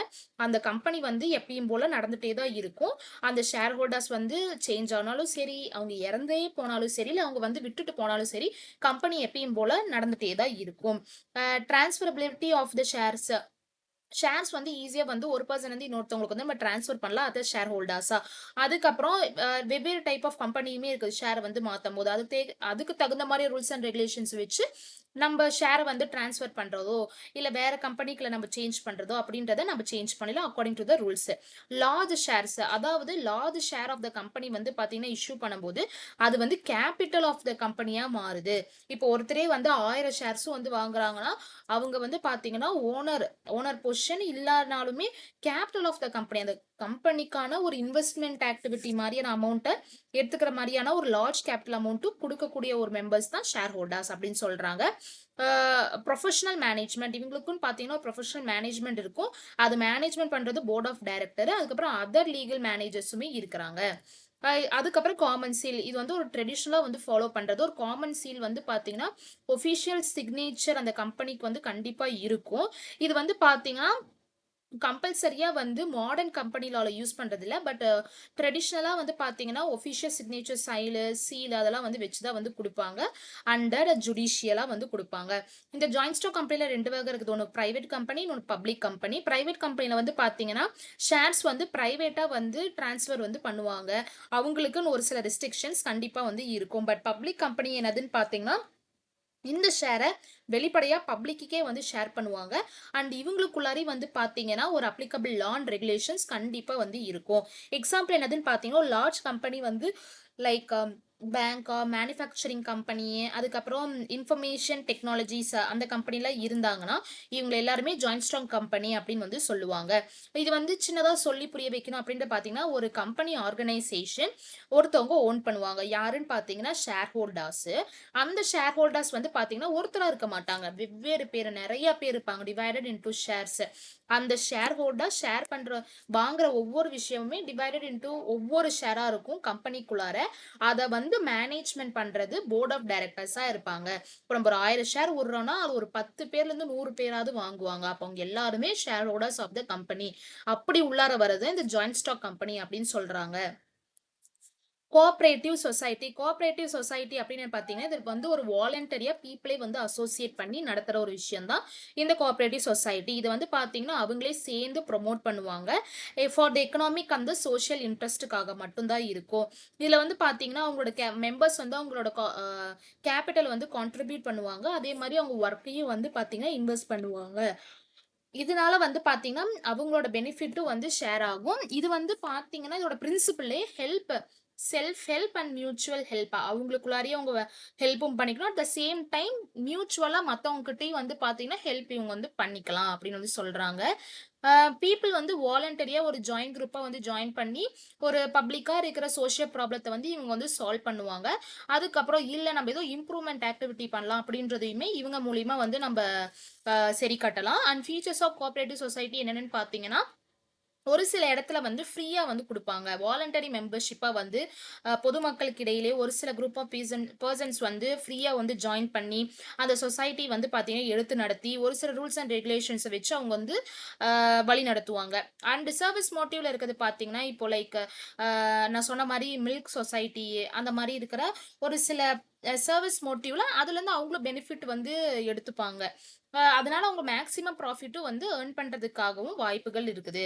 அந்த கம்பெனி வந்து எப்பயும் போல நடந்துட்டே தான் இருக்கும். அந்த ஷேர் ஹோல்டர்ஸ் வந்து சேஞ்ச் ஆனாலும் சரி, அவங்க இறந்தே போனாலும் சரி, இல்ல அவங்க வந்து விட்டுட்டு போனாலும் சரி, கம்பெனி எப்பயும் போல நடந்துட்டே தான் இருக்கும். டிரான்ஸ்ஃபரபிலிட்டி ஆஃப் த ஷேர்ஸ் ஷேர்ஸ் வந்து ஈஸியா வந்து ஒரு பெர்சன் வந்து இன்னொருத்தவங்களுக்கு வந்து நம்ம ட்ரான்ஸ்ஃபர் பண்ணலாம். அது ஷேர் ஹோல்டர்ஸா. அதுக்கப்புறம் வெவ்வேறு டைப் ஆஃப் கம்பெனியுமே இருக்குது. ஷேர் வந்து மாத்தும்போது. அதுக்கு தகுந்த மாரி ரூல்ஸ் அண்ட் ரெகுலேஷன்ஸ் வச்சு நம்ப ஷேர வந்து ட்ரான்ஸ்ஃபர் பண்றதோ, இல்ல வேற கம்பெனிக்குள்ள நம்ம சேஞ்ச் பண்றதோ அப்படின்றத நம்ம சேஞ்ச் பண்ணிடலாம் according to the rules. Large shares அதாவது large share of the company வந்து பார்த்தீங்கன்னா, இஷ்யூ பண்ணும்போது அது வந்து கேப்பிட்டல் ஆஃப் த கம்பெனியா மாறுது. இப்போ ஒருத்தரே வந்து 1000 ஷேர்ஸும் வந்து வாங்குறாங்கன்னா, அவங்க வந்து பார்த்தீங்கன்னா, ஓனர் ஓனர் பொசிஷன் இல்லானாலுமே கேபிட்டல் ஆஃப் த கம்பெனி அந்த கம்பெனிக்கான ஒரு இன்வெஸ்ட்மென்ட் ஆக்டிவிட்டி மாரியான அமௌண்ட்ட எடுத்துக்கிற மாரியான ஒரு லார்ஜ் கேபிட்டல் அமௌண்ட்டும் குடுக்கக்கூடிய ஒரு மெம்பர்ஸ் தான் ஷேர் ஹோல்டர்ஸ் அப்படின்னு சொல்றாங்க. ப்ரொஃபஷனல் மேனேஜ்மெண்ட் இவங்களுக்குன்னு பார்த்தீங்கன்னா, ப்ரொஃபஷனல் மேனேஜ்மெண்ட் இருக்கும். அது மேனேஜ்மெண்ட் பண்றது போர்ட் ஆஃப் டைரக்டர். அதுக்கப்புறம் அதர் லீகல் மேனேஜர்ஸுமே இருக்கிறாங்க. அதுக்கப்புறம் காமன் சீல். இது வந்து ஒரு ட்ரெடிஷனலா வந்து ஃபாலோ பண்றது. ஒரு காமன் சீல் வந்து பார்த்தீங்கன்னா, ஒஃபிஷியல் சிக்னேச்சர் அந்த கம்பெனிக்கு வந்து கண்டிப்பா இருக்கும். இது வந்து பார்த்தீங்கன்னா கம்பல்சரியா வந்து மாடர்ன் கம்பெனி லால யூஸ் பண்றதில்ல. பட் ட்ரெடிஷனலா வந்து பார்த்தீங்கன்னா, ஒஃபிஷியல் சிக்னேச்சர் சீல் அதெல்லாம் வந்து வச்சு தான் வந்து குடுப்பாங்க. அண்டர் ஜுடிஷியலா வந்து குடுப்பாங்க. இந்த ஜாயிண்ட் ஸ்டாக் கம்பெனில 2 வகை இருக்குது. ஒண்ணு பிரைவேட் கம்பெனி, இன்னொன்னு பப்ளிக் கம்பெனி. பிரைவேட் கம்பெனில வந்து பார்த்தீங்கன்னா, ஷேர்ஸ் வந்து பிரைவேட்டா வந்து ட்ரான்ஸ்ஃபர் வந்து பண்ணுவாங்க. அவங்களுக்குன்னு ஒரு சில ரெஸ்ட்ரிக்ஷன்ஸ் கண்டிப்பா வந்து இருக்கும். பட் பப்ளிக் கம்பெனி என்னதுன்னு பார்த்தீங்கன்னா இந்த ஷேர வெளிப்படையா பப்ளிக்குக்கே வந்து ஷேர் பண்ணுவாங்க. அண்ட் இவங்களுக்குள்ளாரி வந்து பார்த்தீங்கன்னா, ஒரு அப்ளிகபிள் லா அண்ட் ரெகுலேஷன்ஸ் கண்டிப்பா வந்து இருக்கும். எக்ஸாம்பிள் என்னதுன்னு பார்த்தீங்கன்னா, ஒரு லார்ஜ் கம்பெனி வந்து லைக் பேங்கா, மேனுஃபேக்சரிங் கம்பெனி, அதுக்கப்புறம் இன்ஃபர்மேஷன் டெக்னாலஜிஸ் அந்த கம்பெனிலாம் இருந்தாங்கன்னா, இவங்க எல்லாருமே ஜாயிண்ட் ஸ்டாக் கம்பெனி அப்படின்னு வந்து சொல்லுவாங்க. இது வந்து சின்னதா சொல்லி புரிய வைக்கணும் அப்படின்ட்டு பார்த்தீங்கன்னா, ஒரு கம்பெனி ஆர்கனைசேஷன் ஒருத்தவங்க ஓன் பண்ணுவாங்க. யாருன்னு பார்த்தீங்கன்னா, ஷேர் ஹோல்டர்ஸு. அந்த ஷேர் ஹோல்டர்ஸ் வந்து பார்த்தீங்கன்னா, ஒருத்தரா இருக்க மாட்டாங்க. வெவ்வேறு பேரு நெறைய பேர் இருப்பாங்க. Divided into shares. அந்த ஷேர் ஹோல்டர் ஷேர் பண்ற வாங்குற ஒவ்வொரு விஷயமுமே டிவைடட் இன்டூ ஒவ்வொரு ஷேரா இருக்கும் கம்பெனிக்குள்ளார. அத வந்து மேனேஜ்மென்ட் பண்றது போர்ட் ஆஃப் டைரக்டர்ஸா இருப்பாங்க. இப்ப நம்ம ஒரு 1000 ஷேர் விடுறோம்னா, அது ஒரு 10 பேர்லருந்து 100 பேராவது வாங்குவாங்க. அப்ப அவங்க எல்லாருமே share holders of the company. அப்படி உள்ளார வரது இந்த ஜாயிண்ட் ஸ்டாக் கம்பெனி அப்படின்னு சொல்றாங்க. கோஆப்பரேட்டிவ் சொசைட்டி அப்படின்னு பார்த்தீங்கன்னா, இது வந்து ஒரு வாலண்டரியா பீப்பிளே வந்து அசோசியேட் பண்ணி நடத்துற ஒரு விஷயம் தான் இந்த கோஆப்பரேட்டிவ் சொசைட்டி. இது வந்து பார்த்தீங்கன்னா, அவங்களே சேர்ந்து ப்ரொமோட் பண்ணுவாங்க. For the economic and social இன்ட்ரெஸ்ட்டுக்காக மட்டும் தான் இருக்கும். இதுல வந்து பார்த்தீங்கன்னா, அவங்களோட மெம்பர்ஸ் வந்து அவங்களோட கேப்பிட்டல் வந்து கான்ட்ரிபியூட் பண்ணுவாங்க. அதே மாரி அவங்க ஒர்க்கையும் வந்து பார்த்தீங்கன்னா, இன்வெஸ்ட் பண்ணுவாங்க. இதனால வந்து பார்த்தீங்கன்னா, அவங்களோட பெனிஃபிட்டும் வந்து ஷேர் ஆகும். இது வந்து பார்த்தீங்கன்னா, இதோட பிரின்சிபிளே self help and mutual help. அவங்களுக்குள்ளாரையே அவங்க ஹெல்ப்பும் பண்ணிக்கணும். அட் த சேம் டைம் மியூச்சுவலா மத்தவங்ககிட்டயும் வந்து பார்த்தீங்கன்னா, ஹெல்ப் இவங்க வந்து பண்ணிக்கலாம் அப்படின்னு வந்து சொல்றாங்க. பீப்பிள் வந்து வாலண்டரியா ஒரு குரூப்பா வந்து ஜாயின் பண்ணி, ஒரு பப்ளிக்கா இருக்கிற சோசியல் ப்ராப்ளத்த வந்து இவங்க வந்து சால்வ் பண்ணுவாங்க. அதுக்கப்புறம் இல்ல நம்ம ஏதோ இம்ப்ரூவ்மென்ட் ஆக்டிவிட்டி பண்ணலாம் அப்படின்றதையுமே இவங்க மூலியமா வந்து நம்ப சரி கட்டலாம். And features of cooperative society என்னென்னன்னு பார்த்தீங்கன்னா, ஒரு சில இடத்துல வந்து ஃப்ரீயா வந்து குடுப்பாங்க. வாலண்டரி மெம்பர்ஷிப்பா வந்து பொதுமக்களுக்கு இடையிலே ஒரு சில குரூப் ஆஃப் பெர்சன்ஸ் வந்து ஃப்ரீயா வந்து ஜாயின் பண்ணி, அந்த சொசைட்டி வந்து பார்த்தீங்கன்னா, எடுத்து நடத்தி, ஒரு சில ரூல்ஸ் அண்ட் ரெகுலேஷன்ஸ வச்சு அவங்க வந்து வழி நடத்துவாங்க. அண்ட் சர்விஸ் மோட்டிவ்ல இருக்கிறது பார்த்தீங்கன்னா, இப்போ லைக் நான் சொன்ன மாரி மில்க் சொசைட்டி அந்த மாரி இருக்கிற ஒரு சில சர்விஸ் மோட்டிவ்ல அதுலருந்து அவங்களும் பெனிஃபிட் வந்து எடுத்துப்பாங்க. அதனால அவங்க மேக்ஸிமம் ப்ராஃபிட்டும் வந்து ஏர்ன் பண்றதுக்காகவும் வாய்ப்புகள் இருக்குது.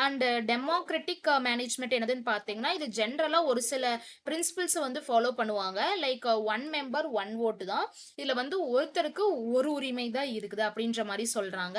அண்ட் டெமோக்ராட்டிக் மேனேஜ்மெண்ட் என்னதுன்னு பார்த்தீங்கன்னா, இது ஜென்ரலா ஒரு சில பிரின்சிபிள்ஸ வந்து ஃபாலோ பண்ணுவாங்க. லைக் 1 மெம்பர் 1 வோட் தான். இதுல வந்து ஒருத்தருக்கு ஒரு உரிமை தான் இருக்குது அப்படின்ற மாரி சொல்றாங்க.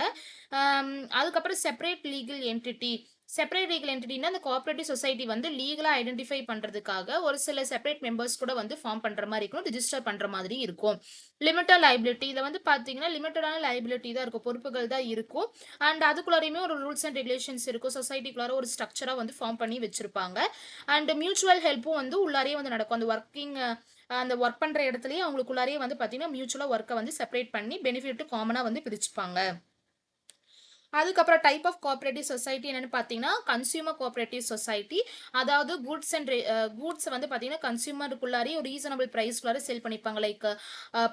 அதுக்கப்புறம் செப்பரேட் லீகல் என்டிட்டின்னா அந்த கோஆப்பரேட்டிவ் சொசைட்டி வந்து லீகலா ஐடென்டிஃபை பண்றதுக்காக ஒரு சில செப்பரேட் மெம்பர்ஸ் கூட வந்து ஃபார்ம் பண்ற மாரி இருக்கும். ரிஜிஸ்டர் பண்ற மாதிரி இருக்கும். லிமிட்டட் லைபிலிட்டி இதுல வந்து பார்த்தீங்கன்னா, லிமிட்டடான லைபிலிட்டி தான் இருக்கும். பொறுப்புகள் தான் இருக்கும். அண்ட் அதுக்குள்ளாரையுமே ஒரு ரூல்ஸ் அண்ட் ரெகுலேஷன்ஸ் இருக்கும். சொசைட்டிக்குள்ளார ஒரு ஸ்ட்ரக்சரா வந்து ஃபார்ம் பண்ணி வச்சிருப்பாங்க. அண்ட் மியூச்சுவல் ஹெல்ப்பும் வந்து உள்ளாரையே வந்து நடக்கும். அந்த ஒர்க் பண்ற இடத்துலயே அவங்களுக்குள்ளாரையே வந்து பார்த்தீங்கன்னா, மியூச்சுவலா ஒர்க்க வந்து செப்பரேட் பண்ணி பெனிஃபிட் காமனா வந்து பிரிச்சுப்பாங்க. அதுக்கப்புறம் டைப் ஆஃப் கோஆப்பரேட்டிவ் சொசைட்டி என்னன்னு பார்த்தீங்கன்னா, கன்சியூமர் கோஆப்பரேட்டிவ் சொசைட்டி. அதாவது கூட்ஸ் வந்து பார்த்தீங்கன்னா, கன்சியூமருக்குள்ளாரயே ஒரு ரீசனபிள் பிரைஸ்க்குள்ளார செல் பண்ணிப்பாங்க. லைக்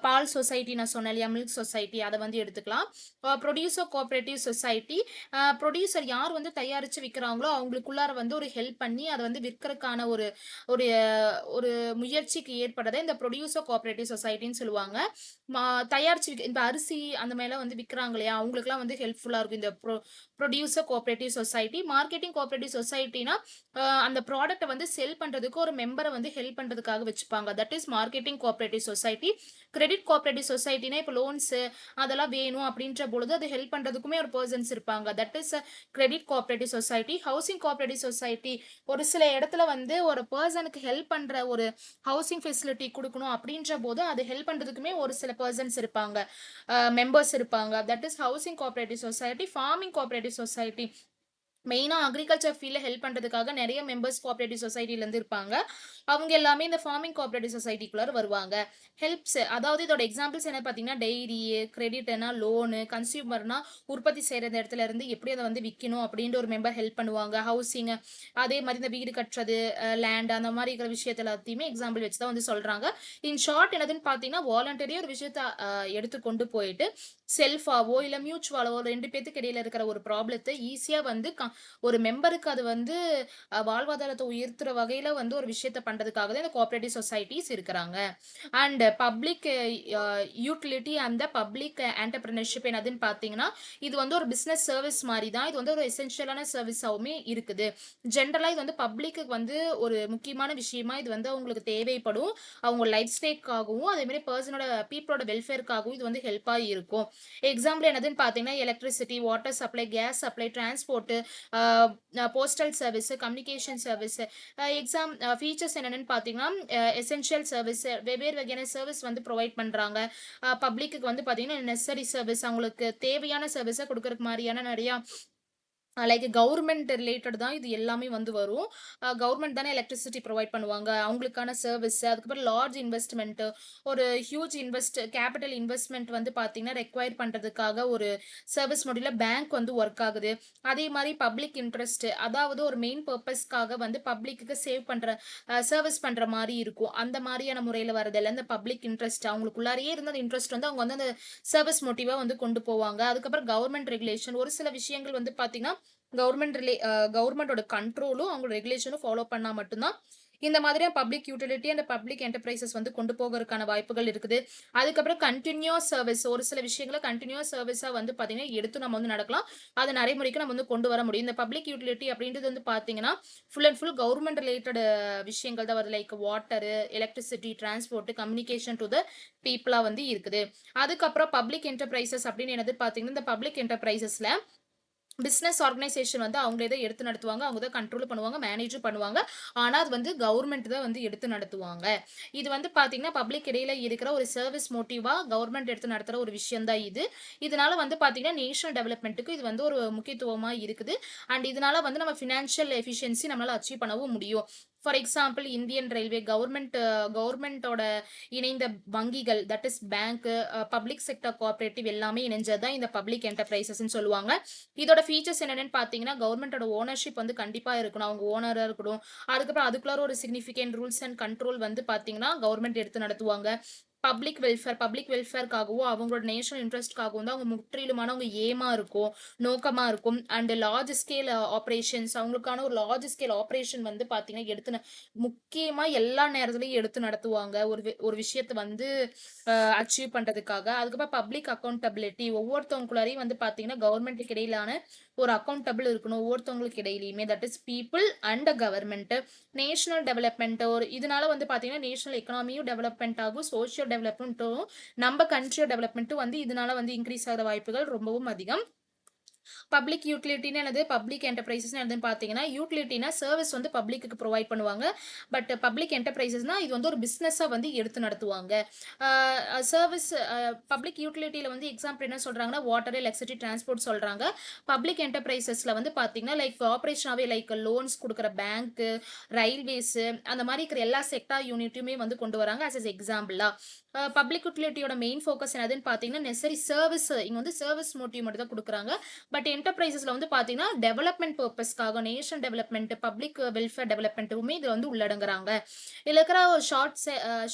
பால் சொசைட்டி நான் சொன்னேன் இல்லையா? மில்க் சொசைட்டி அத வந்து எடுத்துக்கலாம். Producer cooperative society. ப்ரொடியூசர் யார் வந்து தயாரிச்சு விக்கிறாங்களோ, அவங்களுக்குள்ளார வந்து ஒரு ஹெல்ப் பண்ணி அத வந்து விற்கறக்கான ஒரு ஒரு ஒரு முயற்சிக்கு ஏற்படுறத இந்த ப்ரொடியூசர் கோஆப்பரேட்டிவ் சொசைட்டின்னு சொல்லுவாங்க. மா தயாரிச்சு இப்ப அரிசி அந்த மாரிலாம் வந்து விக்கிறாங்க இல்லையா? அவங்களுக்கெல்லாம் வந்து ஹெல்ப்ஃபுல்லா இருக்கும் இந்த producer cooperative society. Marketing cooperative சொசைட்டினா, அந்த ப்ராடக்ட்ட வந்து செல் பண்றதுக்கு ஒரு மெம்பர வந்து ஹெல்ப் பண்றதுக்காக வச்சுப்பாங்க. That is marketing cooperative society. Credit cooperative சொசைட்டினா, இப்ப லோன்ஸு அதெல்லாம் வேணும் அப்படின்ற பொழுது அது ஹெல்ப் பண்றதுக்குமே ஒரு பெர்சன்ஸ் இருப்பாங்க. That is credit cooperative society. Housing cooperative society. ஒரு சில இடத்துல வந்து ஒரு பெர்சனுக்கு ஹெல்ப் பண்ற ஒரு ஹவுசிங் ஃபெசிலிட்டி குடுக்கணும் அப்படின்ற போது, அது ஹெல்ப் பண்றதுக்குமே ஒரு சில பெர்சன்ஸ் இருப்பாங்க. மெம்பர்ஸ் இருப்பாங்க. That is housing cooperative society. Farming cooperative society. மெயினா அக்ரிகல்ச்சர் ஃபீல்ட்ல ஹெல்ப் பண்றதுக்காக நெறைய மெம்பர்ஸ் கோஆப்பரேட்டிவ் சொசைட்டில இருந்து இருப்பாங்க. அவங்க எல்லாமே இந்த ஃபார்மிங் கோஆப்பரேட்டிவ் சொசைட்டிக்குள்ளார வருவாங்க. ஹெல்ப்ஸ் அதாவது இதோட எக்ஸாம்பிள்ஸ் என்ன பார்த்தீங்கன்னா, டெய்ரி, கிரெடிட்னா லோனு, கன்சியூமர்னா உற்பத்தி செய்ற இடத்துல இருந்து எப்படி அத வந்து விக்கணும் அப்படின்ற ஒரு மெம்பர் ஹெல்ப் பண்ணுவாங்க. ஹவுசிங் அதே மாரி இந்த வீடு கட்டுறது, லேண்ட் அந்த மாரி இருக்கிற விஷயத்த எல்லாத்தையுமே எக்ஸாம்பிள் வச்சு தான் வந்து சொல்றாங்க. இன் ஷார்ட் என்னதுன்னு பார்த்தீங்கன்னா, வாலண்டரியா ஒரு விஷயத்த எடுத்து கொண்டு போயிட்டு செல்ஃபாவோ இல்ல மியூச்சுவலாவோ 2 பேத்துக்கு இடையில இருக்கிற ஒரு ப்ராப்ளத்த ஈஸியா வந்து ஒரு மெம்பருக்கு அது வந்து வாழ்வாதாரத்த உயர்த்துற வகையில வந்து ஒரு விஷயத்த பண்றதுக்காக தான் இந்த கோஆப்பரேட்டிவ் சொசைட்டீஸ் இருக்கிறாங்க. அண்ட் பப்ளிக் யூட்டிலிட்டி அந்த பப்ளிக் என்டர்பிரினர்ஷிப் என்னதுன்னு பார்த்தீங்கன்னா, இது வந்து ஒரு பிசினஸ் சர்வீஸ் மாரி தான். இது வந்து ஒரு எசென்ஷியலான சர்வீஸாவுமே இருக்குது. ஜென்ரலா இது வந்து பப்ளிக்குக்கு வந்து ஒரு முக்கியமான விஷயமா இது வந்து அவங்களுக்கு தேவைப்படும். அவங்க லைஃப் ஸ்டைல்க்காகவும், அதே மாரி பீப்பிளோட வெல்ஃபேர்க்காகவும் இது வந்து ஹெல்ப்பா இருக்கும். எக்ஸாம்பிள் என்னதுன்னு பார்த்தீங்கன்னா, electricity, water supply, case supply, transport, postal service, communication service. Features என்னென்னு பார்த்தீங்கன்னா, எசென்ஷியல் சர்வீஸ் வெவ்வேறு வகையான சர்வீஸ் வந்து ப்ரொவைட் பண்றாங்க. பப்ளிக்குக்கு வந்து பார்த்தீங்கன்னா, நெசசரி சர்வீஸ் அவங்களுக்கு தேவையான சர்வீஸ குடுக்குறக்கு மாரியான நெறையா லைக் கவர்மெண்ட் ரிலேட்டட் தான் இது எல்லாமே வந்து வரும். கவர்மெண்ட் தானே எலக்ட்ரிசிட்டி ப்ரொவைட் பண்ணுவாங்க. அவங்களுக்கான சர்வீஸ், அதுக்கப்புறம் லார்ஜ் இன்வெஸ்ட்மென்ட், ஒரு ஹியூஜ் கேப்பிட்டல் இன்வெஸ்ட்மென்ட் வந்து பார்த்தீங்கன்னா, ரெக்வயர் பண்றதுக்காக ஒரு சர்வீஸ் மாடல்ல பேங்க் வந்து ஒர்க் ஆகுது. அதே மாரி பப்ளிக் இன்ட்ரெஸ்ட் அதாவது ஒரு மெயின் பர்ப்பஸ்க்காக வந்து பப்ளிக்குக்கு சேவ் பண்ற சர்வீஸ் பண்ற மாரி இருக்கும். அந்த மாரியான முறையில வரதெல்லாம் இந்த பப்ளிக் இன்ட்ரெஸ்ட் அவங்களுக்குள்ளாரையே இருந்த அந்த இன்ட்ரெஸ்ட் வந்து அவங்க வந்து அந்த சர்வீஸ் மோட்டிவா வந்து கொண்டு போவாங்க. அதுக்கப்புறம் கவர்மெண்ட் ரெகுலேஷன் ஒரு சில விஷயங்கள் வந்து பார்த்தீங்கன்னா கவர்மெண்டோட கண்ட்ரோலும், அவங்களோட ரெகுலேஷனும் ஃபாலோ பண்ணா மட்டும் தான், இந்த மாதிரியான public utility and public enterprises வந்து கொண்டு போகறதுக்கான வாய்ப்புகள் இருக்குது. அதுக்கப்புறம் கன்டினியூயஸ் சர்வீஸ் ஒரு சில விஷயங்கள கன்டினியூயஸ் சர்வீஸா வந்து பார்த்தீங்கன்னா, எடுத்து நம்ம வந்து நடக்கலாம். அது நடைமுறைக்கு நம்ம வந்து கொண்டு வர முடியும். இந்த பப்ளிக் யூட்டிலிட்டி அப்படின்றது வந்து பார்த்தீங்கன்னா, full and full government related விஷயங்கள் தான் வருது. Like water, electricity, transport, communication to the பீப்பிளா வந்து இருக்குது. அதுக்கப்புறம் பப்ளிக் என்டர்பிரைசஸ் அப்படின்னு என்னது பார்த்தீங்கன்னா, இந்த பப்ளிக் என்டர்பிரைசஸ்ல பிசினஸ் ஆர்கனைசேஷன் வந்து அவங்களே தான் எடுத்து நடத்துவாங்க. அவங்க தான் கண்ட்ரோல் பண்ணுவாங்க, மேனேஜும் பண்ணுவாங்க. ஆனா, அது வந்து கவர்மெண்ட் தான் வந்து எடுத்து நடத்துவாங்க. இது வந்து பார்த்தீங்கன்னா, பப்ளிக் இடையில இருக்கிற ஒரு சர்விஸ் மோட்டிவா கவர்மெண்ட் எடுத்து நடத்துற ஒரு விஷயம் தான் இது. இதனால வந்து பார்த்தீங்கன்னா, நேஷனல் டெவலப்மென்ட்க்கு இது வந்து ஒரு முக்கியத்துவமா இருக்குது. அண்ட் இதனால வந்து நம்ம பினான்சியல் எஃபிஷியன்சி நம்மளால அச்சீவ் பண்ணவும் முடியும். ஃபார் எக்ஸாம்பிள் இந்தியன் ரயில்வே கவர்மெண்டோட இணைந்த வங்கிகள் that is bank, public sector cooperative எல்லாமே இணைஞ்சது தான் இந்த பப்ளிக் என்டர்பிரைசஸ்ன்னு சொல்லுவாங்க. இதோட ஃபீச்சர்ஸ் என்னென்னு பார்த்தீங்கன்னா, கவர்மெண்டோட ஓனர்ஷிப் வந்து கண்டிப்பா இருக்கணும். அவங்க ஓனரா இருக்கணும். அதுக்கப்புறம் அதுக்குள்ளார ஒரு சிக்னிஃபிகன்ட் ரூல்ஸ் அண்ட் கண்ட்ரோல் வந்து பார்த்தீங்கன்னா, கவர்மெண்ட் எடுத்து நடத்துவாங்க. பப்ளிக் வெல்ஃபேர்க்காகவும், அவங்களோட நேஷனல் இன்ட்ரெஸ்ட்காகவும் தான் அவங்க முற்றிலுமான அவங்க ஏமா இருக்கும், நோக்கமா இருக்கும். அண்ட் லார்ஜ் ஸ்கேல் ஆப்பரேஷன்ஸ் அவங்களுக்கான ஒரு லார்ஜ் ஸ்கேல் ஆப்பரேஷன் வந்து பார்த்தீங்கன்னா, முக்கியமா எல்லா நேரத்துலயும் எடுத்து நடத்துவாங்க. ஒரு விஷயத்த வந்து அச்சீவ் பண்றதுக்காக. அதுக்கப்புறம் பப்ளிக் அக்கவுண்டபிலிட்டி ஒவ்வொருத்தவங்களுக்குள்ளாரையும் வந்து பார்த்தீங்கன்னா, கவர்மெண்ட்டுக்கு இடையிலான ஒரு அக்கவுண்டபிள் இருக்கணும். ஒவ்வொருத்தவங்களுக்கு இடையிலயுமே that is people and government. National development இதனால வந்து பார்த்தீங்கன்னா, நேஷனல் எக்கனாமியும் டெவலப்மெண்ட் ஆகும். சோசியல் டெவலப்மெண்ட்டும் நம்ம கண்ட்ரியோட டெவலப்மெண்ட்டும் வந்து இதனால வந்து இன்க்ரீஸ் ஆகுற வாய்ப்புகள் ரொம்பவும் அதிகம். பப்ளிக் யூட்டிலிட்டின்னு என்னது? பப்ளிக் என்டர்பிரைசஸ்ன்னு என்னதுன்னு பார்த்தீங்கன்னா, யூட்டிலிட்டினா சர்விஸ் வந்து பப்ளிக்குக்கு ப்ரொவைட் பண்ணுவாங்க. பட் பப்ளிக் என்டர்பிரைசஸ்னா இது வந்து ஒரு பிசினஸா வந்து எடுத்து நடத்துவாங்க. ஆ சர்விஸ் பப்ளிக் யூட்டிலிட்டில வந்து எக்ஸாம்பிள் என்ன சொல்றாங்கன்னா, வாட்டர், எலக்ட்ரிசிட்டி, டிரான்ஸ்போர்ட் சொல்றாங்க. பப்ளிக் என்டர்பிரைசஸ்ல வந்து பார்த்தீங்கன்னா, லைக் ஆப்பரேஷனாவே லைக் லோன்ஸ் குடுக்குற பேங்க்கு, ரயில்வேஸு அந்த மாரி இருக்கிற எல்லா செக்டார் யூனிட்டுமே வந்து கொண்டு வராங்க ஆஸ் எக்ஸாம்பிளா. பப்ளிக் யூட்டிலிட்டியோட மெயின் ஃபோக்கஸ் என்னதுன்னு பார்த்தீங்கன்னா, நெசசரி சர்விஸ் இங்க வந்து சர்விஸ் மோட்டிவ் மட்டும் தான் குடுக்குறாங்க. பட் என்டர்பிரைசஸ்ல வந்து பார்த்தீங்கன்னா, டெவலப்மெண்ட் பர்ப்பஸ்க்காக நேஷன் டெவலப்மெண்ட், பப்ளிக் வெல்ஃபேர் டெவலப்மெண்ட்டுமே இதுல வந்து உள்ளடங்குறாங்க. இதுல இருக்கிற ஒரு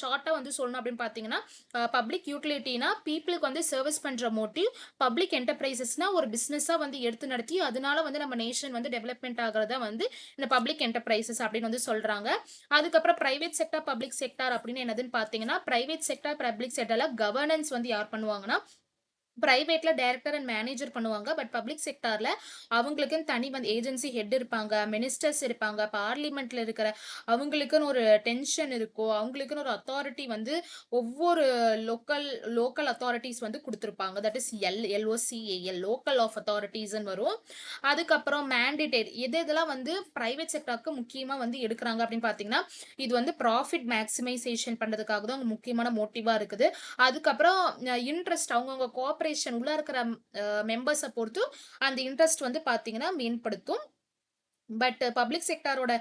ஷார்ட்டா வந்து சொல்லணும் அப்படின்னு பார்த்தீங்கன்னா, பப்ளிக் யூட்டிலிட்டினா பீப்பிளுக்கு வந்து சர்விஸ் பண்ற மோட்டிவ், பப்ளிக் என்டர்பிரைசஸ்னா ஒரு பிசினஸா வந்து எடுத்து நடத்தி, அதனால வந்து நம்ம நேஷன் வந்து டெவலப்மெண்ட் ஆகுறத வந்து இந்த பப்ளிக் என்டர்பிரைசஸ் அப்படின்னு வந்து சொல்றாங்க. அதுக்கப்புறம் பிரைவேட் செக்டார், பப்ளிக் செக்டார் அப்படின்னு என்னதுன்னு பார்த்தீங்கன்னா, பிரைவேட் செக்டார், பப்ளிக் செக்டார்ல கவர்னன்ஸ் வந்து யார் பண்ணுவாங்கன்னா, பிரைவேட்ல டைரக்டர் அண்ட் மேனேஜர் பண்ணுவாங்க. பட் பப்ளிக் செக்டார்ல அவங்களுக்குன்னு தனி வந்து ஏஜென்சி ஹெட் இருப்பாங்க, மினிஸ்டர்ஸ் இருப்பாங்க, பார்லிமெண்ட்ல இருக்கிற அவங்களுக்குன்னு ஒரு டென்ஷன் இருக்கும். அவங்களுக்குன்னு ஒரு அத்தாரிட்டி வந்து ஒவ்வொரு லோக்கல் லோக்கல் அத்தாரிட்டீஸ் வந்து குடுத்திருப்பாங்க. That is LOCAL local of அத்தாரிட்டீஸ்ன்னு வரும். அதுக்கப்புறம் மேண்டேட்டரி எதெல்லாம் வந்து பிரைவேட் செக்டார்க்கு முக்கியமா வந்து எடுக்குறாங்க அப்படின்னு பார்த்தீங்கன்னா, இது வந்து ப்ராஃபிட் மேக்ஸிமைசேஷன் பண்றதுக்காக தான் முக்கியமான மோட்டிவா இருக்குது. அதுக்கப்புறம் இன்ட்ரெஸ்ட் அவங்கவங்க கோஆப்பரேஷன் உள்ள இருக்கிற மெம்பர்ஸ பொறுத்து அந்த இன்ட்ரெஸ்ட் வந்து பார்த்தீங்கன்னா மேம்படுத்தும். பட் பப்ளிக் செக்டாரோட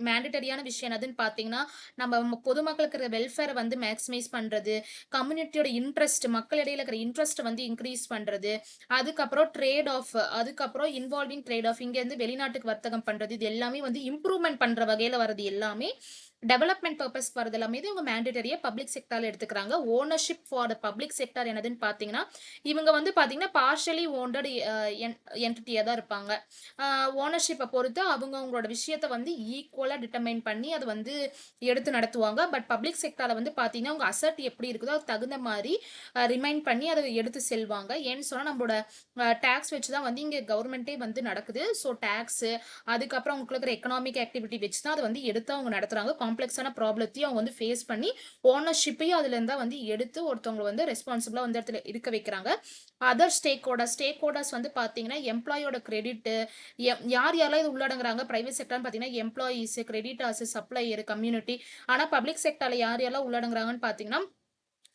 மேண்டேட்டரியான விஷயம் என்னதுன்னு பார்த்தீங்கன்னா, நம்ம பொதுமக்களுக்கு இருக்கிற வெல்ஃபேர வந்து மேக்ஸிமைஸ் பண்றது, கம்யூனிட்டியோட இன்ட்ரெஸ்ட் மக்கள் இடையில இருக்கிற இன்ட்ரெஸ்ட்ட வந்து இன்கிரீஸ் பண்றது, அதுக்கப்புறம் ட்ரேட் ஆஃப் அதுக்கப்புறம் இன்வால்விங் ட்ரேட் ஆஃப் இங்கேருந்து வெளிநாட்டுக்கு வர்த்தகம் பண்றது, இது எல்லாமே வந்து இம்ப்ரூவ்மென்ட் பண்ற வகையில வர்றது எல்லாமே டெவலப்மென்ட் பர்ப்பஸ்க்கு வரது எல்லாமே இவங்க மேண்டேட்டரியா பப்ளிக் செக்டார்ல எடுத்துக்கிறாங்க. Ownership for the public sector என்னதுன்னு பார்த்தீங்கன்னா, இவங்க வந்து பார்த்தீங்கன்னா பார்ஷியலி ஓன்டட் என்டிட்டியா தான் இருப்பாங்க. ஓனர்ஷிப்ப பொறுத்து அவங்க அவங்களோட விஷயத்த வந்து ஈக்குவலா டிட்டர்மைன் பண்ணி அத வந்து எடுத்து நடத்துவாங்க. பட் பப்ளிக் செக்டார்ல வந்து பார்த்தீங்கன்னா, உங்க அசெட் எப்படி இருக்குதோ அதுக்கு தகுந்த மாரி ரிமைண்ட் பண்ணி அத எடுத்து செல்வாங்க. ஏன்னு சொன்னா நம்மளோட டாக்ஸ் வச்சு தான் வந்து இங்க கவர்மெண்ட்டே வந்து நடக்குது. ஸோ டாக்ஸு அதுக்கப்புறம் அவங்களுக்கு இருக்கிற எக்கனாமிக் ஆக்டிவிட்டி வச்சு தான் அத வந்து எடுத்து அவங்க நடத்துறாங்க. காம்ப்ளெக்ஸான ப்ராப்ளத்தையும் அவங்க வந்து ஃபேஸ் பண்ணி ஓனர்ஷிப்பையும் அதுல இருந்தா வந்து எடுத்து ஒருத்தவங்கள வந்து ரெஸ்பான்சிபிளா வந்து இடத்துல இருக்க வைக்கிறாங்க. அதர் ஸ்டேக் ஹோல்டர்ஸ் வந்து பார்த்தீங்கன்னா, எம்ப்ளாயியோட கிரெடிட் யார் யாரெல்லாம் இது உள்ளடங்குறாங்க பிரைவேட் செக்டார்னு பார்த்தீங்கன்னா, எம்ப்ளாயீஸ், கிரெடிட்டார்ஸ், சப்ளையர், கம்யூனிட்டி. ஆனா பப்ளிக் செக்டார்ல யார் யாரெல்லாம் உள்ளடங்குறாங்கன்னு பார்த்தீங்கன்னா,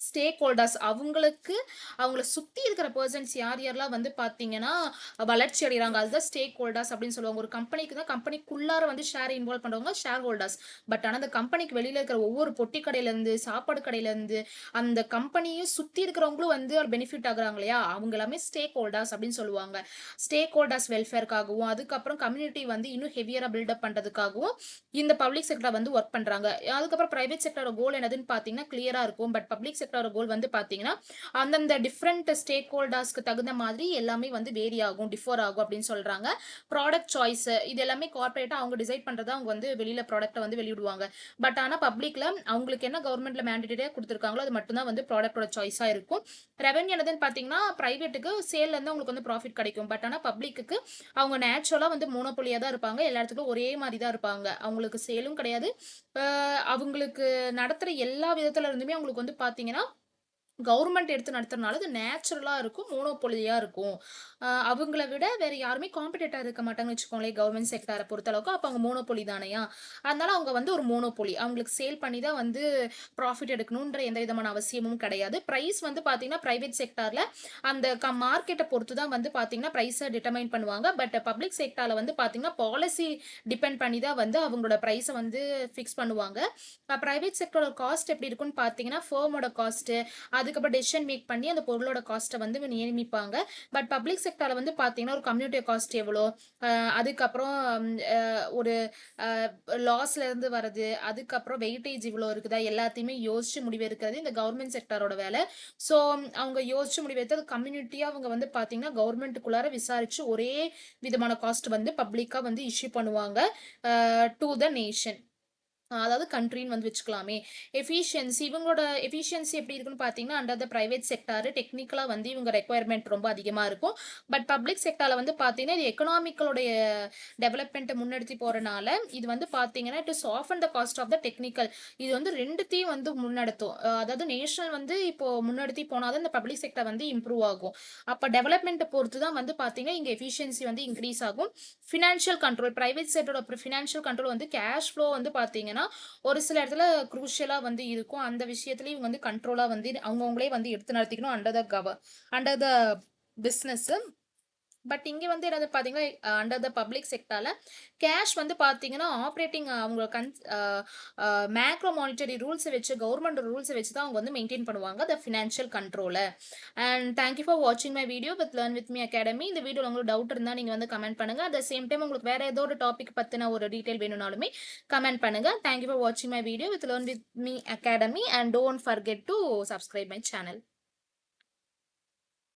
ஸ்டேக் ஹோல்டர்ஸ் அவங்களுக்கு அவங்கள சுத்தி இருக்கிற பெர்சன்ஸ் யார் யாரெல்லாம் வந்து பார்த்தீங்கன்னா, வளர்ச்சி அடையறாங்க. அதுதான் ஸ்டேக் ஹோல்டர்ஸ் அப்படின்னு சொல்லுவாங்க. ஒரு கம்பெனிக்கு தான் கம்பெனிக்குள்ளார வந்து ஷேர் இன்வால்வ் பண்றவங்க ஷேர் ஹோல்டர்ஸ். பட் ஆனா அந்த கம்பெனிக்கு வெளியில இருக்கிற ஒவ்வொரு பொட்டி கடையிலேருந்து, சாப்பாடு கடையிலேருந்து, அந்த கம்பெனியும் சுத்தி இருக்கிறவங்களும் வந்து ஒரு பெனிஃபிட் ஆகுறாங்க இல்லையா? அவங்க எல்லாமே ஸ்டேக் ஹோல்டர்ஸ் அப்படின்னு சொல்லுவாங்க. ஸ்டேக் ஹோல்டர்ஸ் வெல்ஃபேர்க்காகவும், அதுக்கப்புறம் கம்யூனிட்டி வந்து இன்னும் ஹெவியரா பில்டப் பண்றதுக்காகவும் இந்த பப்ளிக் செக்டார் வந்து ஒர்க் பண்றாங்க. அதுக்கப்புறம் பிரைவேட் செக்டாரோட கோல் என்னதுன்னு பார்த்தீங்கன்னா, கிளியரா இருக்கும். பட் பப்ளிக் செக்டாரோட கோல் வந்து பார்த்தீங்கன்னா, அந்தந்த டிஃபரெண்ட் ஸ்டேக் ஹோல்டர்ஸ்க்கு தகுந்த மாதிரி எல்லாமே வந்து வேரி ஆகும், டிஃபர் ஆகும் அப்படின்னு சொல்றாங்க. ப்ராடக்ட் சாய்ஸ் இது எல்லாமே கார்ப்பரேட்டா அவங்க டிசைட் பண்றதா அவங்க வந்து வெளியில ப்ராடக்ட்ட வந்து வெளியிடுவாங்க. பட் ஆனா பப்ளிக்ல அவங்களுக்கு என்ன கவர்மெண்ட்ல மேண்டேட்டரியா குடுத்துருக்காங்களோ, அது மட்டும் தான் வந்து ப்ராடக்ட்டோட சாய்ஸா இருக்கும். ரெவென்யூ என்னதுன்னு பார்த்தீங்கன்னா, பிரைவேட்டுக்கு சேல்ல இருந்து அவங்களுக்கு வந்து ப்ராஃபிட் கிடைக்கும். பட் ஆனா பப்ளிக்குக்கு அவங்க நேச்சுரலா வந்து மோனோபோலியா தான் இருப்பாங்க. எல்லா இடத்துக்கும் ஒரே மாரி தான் இருப்பாங்க. அவங்களுக்கு சேலும் கிடையாது. அ அவங்களுக்கு நடத்துற எல்லா விதத்துல இருந்துமே அவங்களுக்கு வந்து பார்த்தீங்கன்னா, கவர்மெண்ட் எடுத்து நடத்துறனால அது நேச்சுரலா இருக்கும். மோனோபோலியா இருக்கும். அவங்கள விட வேற யாருமே காம்படிட்டர் இருக்க மாட்டாங்கன்னு வச்சுக்கோங்களேன். கவர்மெண்ட் செக்டார பொறுத்தளவுக்கு. அப்ப அவங்க மோனோபோலி தானயா. அதனால அவங்க வந்து ஒரு மோனோபோலி. அவங்களுக்கு சேல் பண்ணி தான் வந்து ப்ராஃபிட் எடுக்கணுன்ற எந்த விதமான அவசியமும் கிடையாது. பிரைஸ் வந்து பார்த்தீங்கன்னா, பிரைவேட் செக்டார்ல அந்த மார்க்கெட்ட பொறுத்து தான் வந்து பார்த்தீங்கன்னா, பிரைஸ டிட்டர்மைன் பண்ணுவாங்க. பட் பப்ளிக் செக்டார்ல வந்து பார்த்தீங்கன்னா, பாலிசி டிபெண்ட் பண்ணி தான் வந்து அவங்களோட பிரைஸ வந்து ஃபிக்ஸ் பண்ணுவாங்க. பிரைவேட் செக்டாரோட காஸ்ட் எப்படி இருக்கும்னு பார்த்தீங்கன்னா, ஃபர்மோட காஸ்ட் அதுக்கப்புறம் டெசிஷன் மேக் பண்ணி அந்த பொருளோட காஸ்ட்ட வந்து நியமிப்பாங்க. பட் பப்ளிக் செக்டார்ல வந்து பார்த்தீங்கன்னா, ஒரு கம்யூனிட்டி காஸ்ட் எவ்வளோ? அ அதுக்கப்புறம் அ ஒரு அ லாஸ்ல இருந்து வரது, அதுக்கப்புறம் வெயிட்டேஜ் இவ்வளோ இருக்குதா? எல்லாத்தையுமே யோசிச்சு முடிவெடுக்கிறது இந்த கவர்மெண்ட் செக்டாரோட வேலை. ஸோ அவங்க யோசிச்சு முடிவெடுத்து அது கம்யூனிட்டியா அவங்க வந்து பார்த்தீங்கன்னா, கவர்மெண்ட்டுக்குள்ளார விசாரிச்சு ஒரே விதமான காஸ்ட் வந்து பப்ளிக்கா வந்து இஷ்யூ பண்ணுவாங்க. To the nation. அதாவது கண்ட்ரின்னு வந்து வச்சுக்கலாமே. இவங்களோட எஃபிஷியன்சி எப்படி இருக்குன்னு பார்த்தீங்கன்னா, அண்டர் த பிரைவேட் செக்டார் டெக்னிக்கலா வந்து இவங்க ரெக்வயர்மென்ட் ரொம்ப அதிகமா இருக்கும். பட் பப்ளிக் செக்டார்ல வந்து பார்த்தீங்கன்னா, இது எக்கனாமிக்கலுடைய டெவலப்மென்ட்ட முன்னெடுத்து போறனால, இது வந்து பார்த்தீங்கன்னா, it is often the cost of the technical. இது வந்து 2த்தையும் வந்து முன்னெடுத்தும். அதாவது நேஷனல் வந்து இப்போ முன்னெடுத்து போனா தான் இந்த பப்ளிக் செக்டார் வந்து இம்ப்ரூவ் ஆகும். அப்ப டெவலப்மென்ட்ட பொறுத்து தான் வந்து பார்த்தீங்கன்னா, இங்க எஃபிஷியன்சி வந்து இன்கிரீஸ் ஆகும். ஃபினான்ஷியல் கண்ட்ரோல் பிரைவேட் செக்டாரோட ஃபினான்ஷியல் கண்ட்ரோல் வந்து கேஷ் ஃப்ளோ வந்து பார்த்தீங்கன்னா, ஒரு சில இடத்துல குரூஷியலா வந்து இருக்கும். அந்த விஷயத்துலயும் இவங்க வந்து கண்ட்ரோலா வந்து அவங்கவங்களே வந்து எடுத்து நடத்திக்கணும் அண்டர் த பிசினஸ். பட் இங்க வந்து என்னது பார்த்தீங்கன்னா, அண்டர் த பப்ளிக் செக்டார்ல கேஷ் வந்து பார்த்தீங்கன்னா, ஆப்பரேட்டிங் அவங்க மேக்ரோ மானிட்டரி ரூல்ஸ வச்சு கவர்ன்மெண்ட் ரூல்ஸ வச்சு தான் அவங்க வந்து மெயின்டெயின் பண்ணுவாங்க. த ஃபினான்ஷியல் கண்ட்ரோல. அண்ட் தேங்க் யூ ஃபார் வாட்சிங் my video with learn with me academy. இந்த வீடியோல உங்களுக்கு டவுட் இருந்தா நீங்க வந்து கமெண்ட் பண்ணுங்க. அட் த சேம் டைம் உங்களுக்கு வேற ஏதோ ஒரு டாபிக் பத்தின ஒரு டீடைல் வேணும்னாலுமே கமெண்ட் பண்ணுங்க. தேங்க் யூ ஃபார் வாட்சிங் my video with learn with me academy and don't forget to subscribe my channel.